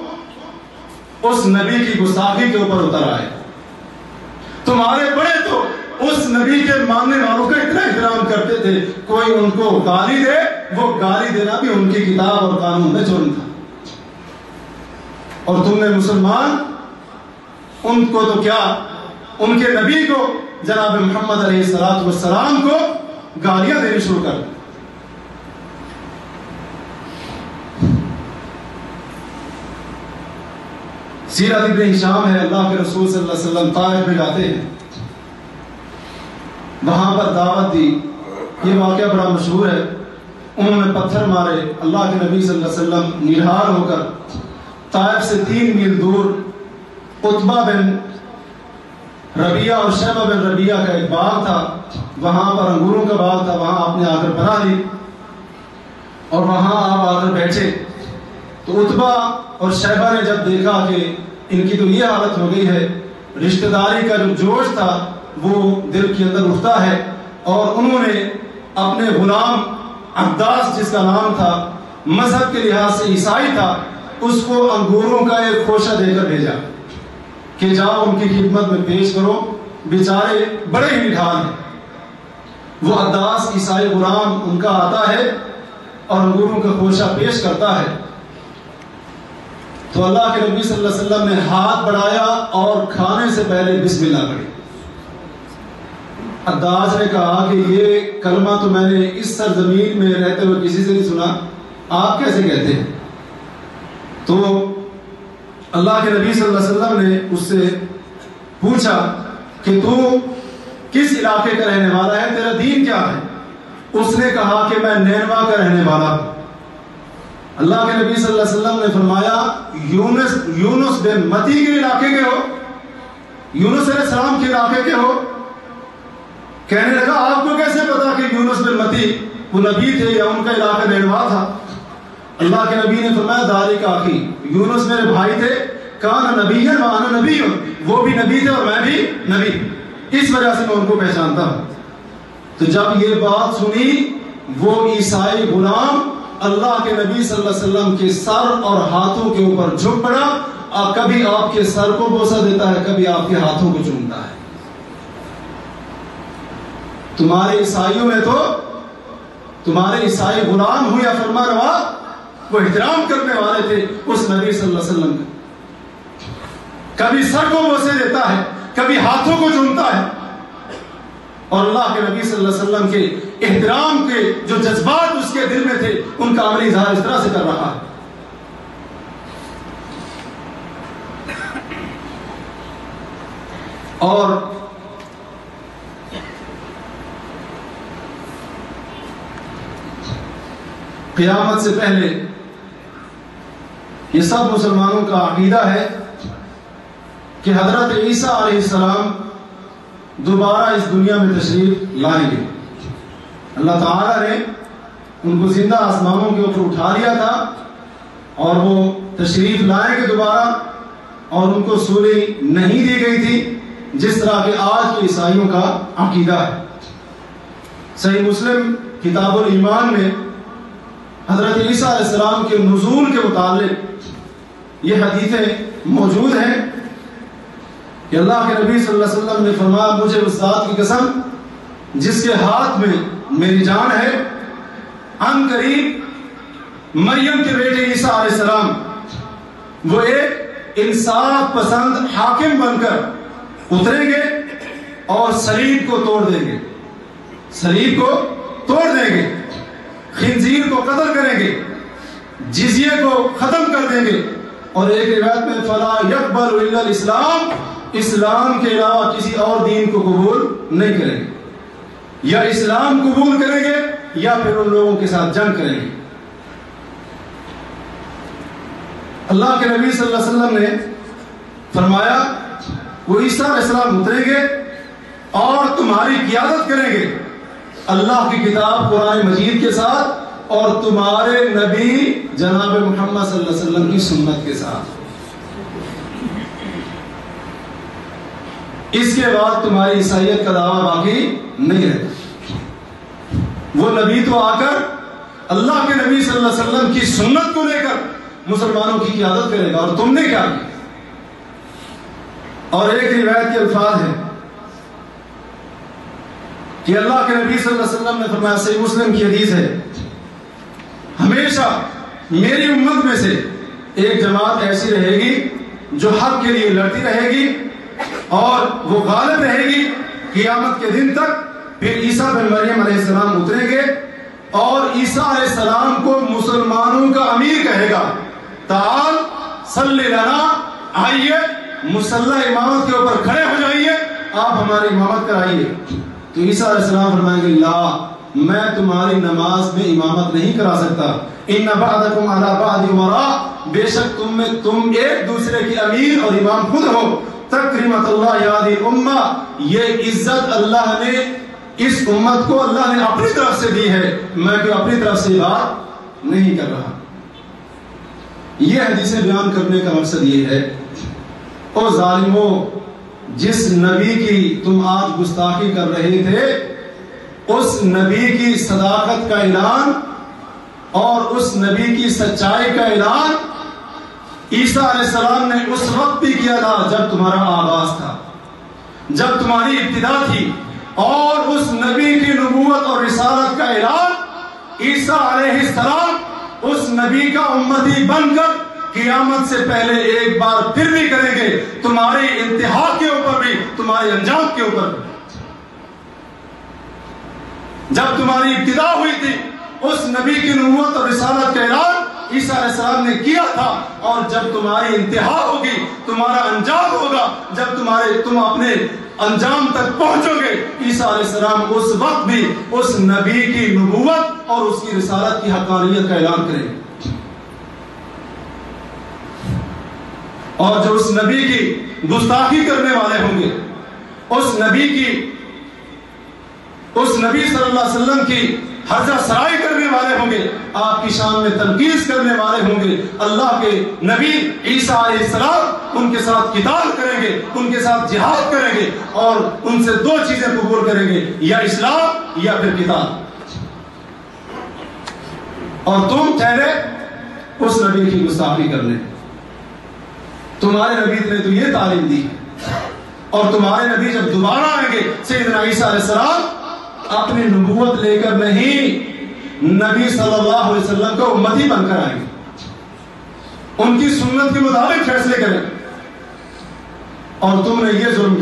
Speaker 2: اس نبی کی گستاخی کے اوپر اتر آئے۔ تمہارے بڑے تو اس نبی کے ماننے والوں کا اتنا احترام کرتے تھے، کوئی ان کو گالی دے، وہ گالی دینا بھی ان کی کتاب اور قانون میں جرم تھا، اور تم نے مسلمان ان کو تو کیا، ان کے نبی کو، جناب محمد علیہ السلام کو گالیاں دینی شروع کر دی۔ سیرت ابن ہشام ہے، اللہ کے رسول صلی اللہ علیہ وسلم طائف میں جاتے ہیں، وہاں پر دعوت دی۔ یہ واقعہ بڑا مشہور ہے، انہوں نے پتھر مارے، اللہ کے نبی صلی اللہ علیہ وسلم نڈھال ہو کر طائف سے 3 میل دور عتبہ بن ربیعہ اور شیبہ بن ربیعہ کا ایک باغ تھا، وہاں پر انگوروں کا باغ تھا، وہاں آپ نے آ کر پناہ لی اور وہاں آپ آ کر بیٹھے۔ تو عتبہ اور شیبہ نے جب دیکھا کہ ان کی تو یہ حالت ہو گئی ہے، رشتہ داری کا جو جوش تھا وہ دل کے اندر اٹھتا ہے، اور انہوں نے اپنے غلام عبداس، جس کا نام تھا، مذہب کے لحاظ سے عیسائی تھا، اس کو انگوروں کا ایک خوشہ دے کر بھیجا کہ جاؤ ان کی خدمت میں پیش کرو، بیچارے بڑے ہی نڈھال ہیں۔ وہ عبداس عیسائی غلام ان کا آتا ہے اور انگوروں کا خوشہ پیش کرتا ہے، تو اللہ کے نبی صلی اللہ علیہ وسلم نے ہاتھ بڑھایا اور کھانے سے پہلے بسم اللہ پڑھی۔ عبداس نے کہا کہ یہ کلمہ تو میں نے اس سرزمین میں رہتے ہوئے کسی سے نہیں سنا، آپ کیسے کہتے ہیں؟ تو اللہ کے نبی صلی اللہ علیہ وسلم نے اس سے پوچھا کہ تو کس علاقے کا رہنے والا ہے، تیرا دین کیا ہے؟ اس نے کہا کہ میں نینوا کا رہنے والا ہوں۔ اللہ کے نبی صلی اللہ علیہ وسلم نے فرمایا یونس بن متی کے علاقے کے ہو، یونس علیہ السلام کے علاقے کے ہو؟ کہنے لگا آپ کو کیسے پتا کہ یونس بن متی وہ نبی تھے یا ان کا علاقہ نینوا تھا؟ اللہ کے نبی نے فرمایا ذالک اخی، یونس میرے بھائی تھے، کان نبی وانا نبی، وہ بھی نبی تھے اور میں بھی نبی، اس وجہ سے میں ان کو پہچانتا ہوں۔ تو جب یہ بات سنی، وہ عیسائی غلام اللہ کے نبی صلی اللہ علیہ وسلم کے سر اور ہاتھوں کے اوپر جھک پڑا، کبھی آپ کے سر کو بوسہ دیتا ہے، کبھی آپ کے ہاتھوں کو چومتا ہے۔ تمہارے عیسائیوں نے تو، تمہارے عیسائی غلام ہو یا فرما روا، وہ احترام کرنے والے تھے اس نبی صلی اللہ علیہ وسلم کا، کبھی سر کو بوسے دیتا ہے، کبھی ہاتھوں کو چومتا ہے، اور اللہ کے نبی صلی اللہ علیہ وسلم کے احترام کے جو جذبات اس کے دل میں تھے ان کا عملی اظہار اس طرح سے کر رہا ہے۔ اور قیامت سے پہلے یہ سب مسلمانوں کا عقیدہ ہے کہ حضرت عیسیٰ علیہ السلام دوبارہ اس دنیا میں تشریف لائیں گے۔ اللہ تعالیٰ نے ان کو زندہ آسمانوں کے اوپر اٹھا لیا تھا اور وہ تشریف لائیں گے دوبارہ، اور ان کو سولی نہیں دی گئی تھی جس طرح کہ آج کے عیسائیوں کا عقیدہ ہے۔ صحیح مسلم کتاب الایمان میں حضرت عیسیٰ علیہ السلام کے نزول کے متعلق یہ حدیثیں موجود ہیں کہ اللہ کے نبی صلی اللہ علیہ وسلم نے فرمایا مجھے اس ذات کی قسم جس کے ہاتھ میں میری جان ہے، ان قریب مریم کے بیٹے عیسیٰ علیہ السلام وہ ایک انصاف پسند حاکم بن کر اتریں گے اور صلیب کو توڑ دیں گے، صلیب کو توڑ دیں گے، خنزیر کو قتل کریں گے، جزیے کو ختم کر دیں گے، اور ایک روایت میں فلا یقبل الا الاسلام، اسلام کے علاوہ کسی اور دین کو قبول نہیں کریں گے، یا اسلام قبول کریں گے یا پھر ان لوگوں کے ساتھ جنگ کریں گے۔ اللہ کے نبی صلی اللہ علیہ وسلم نے فرمایا وہ عیسیٰ علیہ السلام اتریں گے اور تمہاری قیادت کریں گے اللہ کی کتاب قرآن مجید کے ساتھ اور تمہارے نبی جناب محمد صلی اللہ علیہ وسلم کی سنت کے ساتھ۔ اس کے بعد تمہاری عیسائیت کا دعویٰ باقی نہیں رہتا۔ وہ نبی تو آ کر اللہ کے نبی صلی اللہ علیہ وسلم کی سنت کو لے کر مسلمانوں کی قیادت کرے گا، اور تم نے کیا کیا؟ اور ایک روایت کے الفاظ ہیں کہ اللہ کے نبی صلی اللہ علیہ وسلم نے فرمایا، صحیح مسلم کی حدیث ہے، ہمیشہ میری امت میں سے ایک جماعت ایسی رہے گی جو حق کے لیے لڑتی رہے گی اور وہ غالب رہے گی قیامت کے دن تک۔ پھر عیسیٰ بن مریم علیہ السلام اتریں گے اور عیسیٰ علیہ السلام کو مسلمانوں کا امیر کہے گا، تعال صلی لنا، آئیے مصلی امامت کے اوپر کھڑے ہو جائیے، آپ ہماری امامت کرائیے۔ تو عیسیٰ علیہ السلام فرمائیں گے، لا، میں تمہاری نماز میں امامت نہیں کرا سکتا، ان بعضکم علی بعض امراء، بے شک تم ایک دوسرے کی امیر اور امام خود ہو، تکرمت اللہ یادی امہ، یہ عزت اللہ نے اس امت کو اللہ نے اپنی طرف سے دی ہے، میں کوئی اپنی طرف سے بات نہیں کر رہا۔ یہ حدیثیں بیان کرنے کا مقصد یہ ہے، او ظالموں، جس نبی کی تم آج گستاخی کر رہے تھے، اس نبی کی صداقت کا اعلان اور اس نبی کی سچائی کا اعلان عیسیٰ علیہ السلام نے اس وقت بھی کیا تھا جب تمہارا آغاز تھا، جب تمہاری ابتدا تھی، اور اس نبی کی نبوت اور رسالت کا اعلان عیسیٰ علیہ السلام اس نبی کا امتی بن کر قیامت سے پہلے ایک بار پھر بھی کریں گے، تمہاری انتہا کے اوپر بھی، تمہارے انجام کے اوپر بھی۔ جب تمہاری ابتدا ہوئی تھی اس نبی کی نبوت اور رسالت کا اعلان عیسیٰ علیہ السلام نے کیا تھا، اور جب تمہاری انتہا ہوگی، تمہارا انجام ہوگا، جب تم اپنے انجام تک پہنچو گے، عیسیٰ علیہ السلام اس وقت بھی اس نبی کی نبوت اور اس کی رسالت کی حقانیت کا اعلان کریں گے۔ اور جو اس نبی کی گستاخی کرنے والے ہوں گے، اس نبی صلی اللہ علیہ وسلم کی ہرزہ سرائی کرنے والے ہوں گے، آپ کی شان میں تنقیص کرنے والے ہوں گے، اللہ کے نبی عیسیٰ علیہ السلام ان کے ساتھ قتال کریں گے، ان کے ساتھ جہاد کریں گے، اور ان سے دو چیزیں قبول کریں گے، یا اسلام یا پھر قتال۔ اور تم ٹھہرے اس نبی کی گستاخی کرنے، تمہارے نبی نے تو یہ تعلیم دی، اور تمہارے نبی جب دوبارہ آئیں گے سیدنا عیسیٰ علیہ السلام اپنی نبوت لے کر نہیں، نبی صلی اللہ علیہ وسلم کو امتی بن کر آئیں گے، ان کی سنت کے مطابق فیصلے کریں۔ اور تم نے یہ ظلم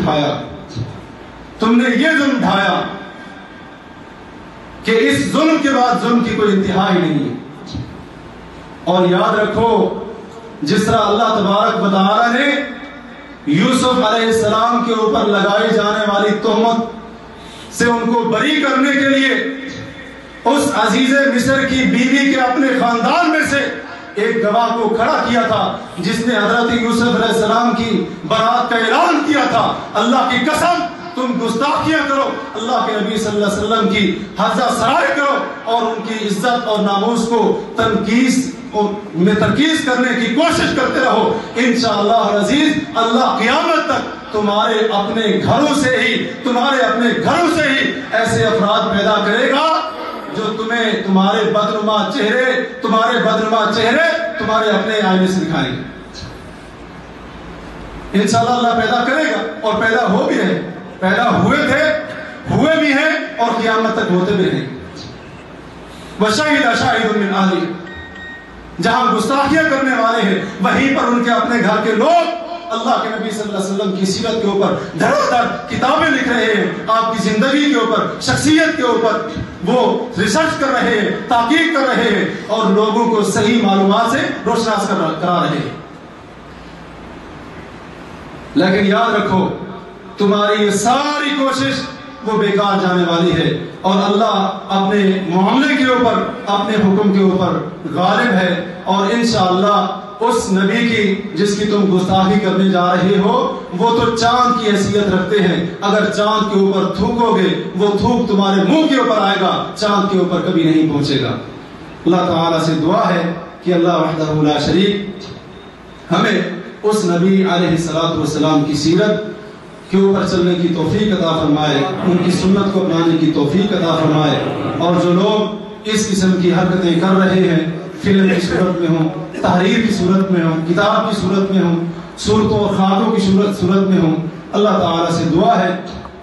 Speaker 2: اٹھایا کہ اس ظلم کے بعد ظلم کی کوئی انتہا ہی نہیں ہے۔ اور یاد رکھو، جس طرح اللہ تبارک و تعالی نے یوسف علیہ السلام کے اوپر لگائی جانے والی تہمت سے ان کو بری کرنے کے لیے اس عزیز مصر کی بیوی کے اپنے خاندان میں سے ایک گواہ کو کھڑا کیا تھا، جس نے حضرت یوسف علیہ السلام کی برات کا اعلان کیا تھا، اللہ کی قسم تم گستاخیاں کرو، اللہ کے نبی صلی اللہ علیہ وسلم کی ہرزہ سرائی کرو، اور ان کی عزت اور ناموس کو تنقیص کرنے کی کوشش کرتے رہو، انشاءاللہ العزیز اللہ قیامت تک تمہارے اپنے گھروں سے ہی ایسے افراد پیدا کرے گا جو تمہارے بدنما چہرے تمہارے اپنے آئینے سے دکھائیں گے۔ انشاءاللہ اللہ پیدا کرے گا، اور پیدا ہو بھی رہے، پیدا ہوئے بھی ہیں، اور قیامت تک ہوتے بھی رہیں۔ وَشَهِدَ شَاهِدٌ مِّنْ أَهْلِهِ، جہاں گستاخیاں کرنے والے ہیں وہیں پر ان کے اپنے گھر کے لوگ اللہ کے نبی صلی اللہ علیہ وسلم کی سیرت کے اوپر دھڑکتا کتابیں لکھ رہے ہیں، آپ کی زندگی کے اوپر، شخصیت کے اوپر وہ ریسرچ کر رہے ہیں، تحقیق کر رہے ہیں اور لوگوں کو صحیح معلومات سے روشناس کرا رہے ہیں۔ لیکن یاد رکھو تمہاری یہ ساری کوشش وہ بیکار جانے والی ہے، اور اللہ اپنے معاملے کے اوپر، اپنے حکم کے اوپر غالب ہے، اور انشاءاللہ اس نبی کی جس کی تم گستاخی کرنے جا رہے ہو وہ تو چاند کی حیثیت رکھتے ہیں، اگر چاند کے اوپر تھوکو گے وہ تھوک تمہارے منہ کے اوپر آئے گا، چاند کے اوپر کبھی نہیں پہنچے گا۔ اللہ تعالیٰ سے دعا ہے کہ اللہ وحدہ لا شریک ہمیں اس نبی علیہ الصلوۃ والسلام کی سیرت کے اوپر چلنے کی توفیق عطا فرمائے، ان کی سنت کو اپنانے کی توفیق عطا فرمائے، اور جو لوگ اس قسم کی حرکتیں کر رہے ہیں، فلم کی صورت میں ہوں، تحریر کی صورت میں ہوں، کتاب کی صورت میں ہوں، صورتوں اور خاکوں کی صورت میں ہوں، اللہ تعالیٰ سے دعا ہے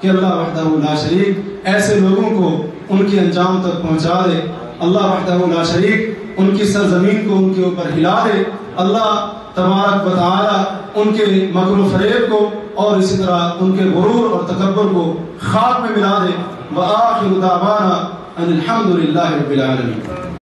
Speaker 2: کہ اللہ وحدہ لا شریک ایسے لوگوں کو ان کے انجام تک پہنچا دے، اللہ وحدہ لا شریک ان کی سرزمین کو ان کے اوپر ہلا دے، اللہ تبارک و تعالی ان کے مکر و فریب کو اور اسی طرح ان کے غرور اور تکبر کو خاک میں ملا دے۔ وآخر دعوانا ان الحمد للہ رب العالمین۔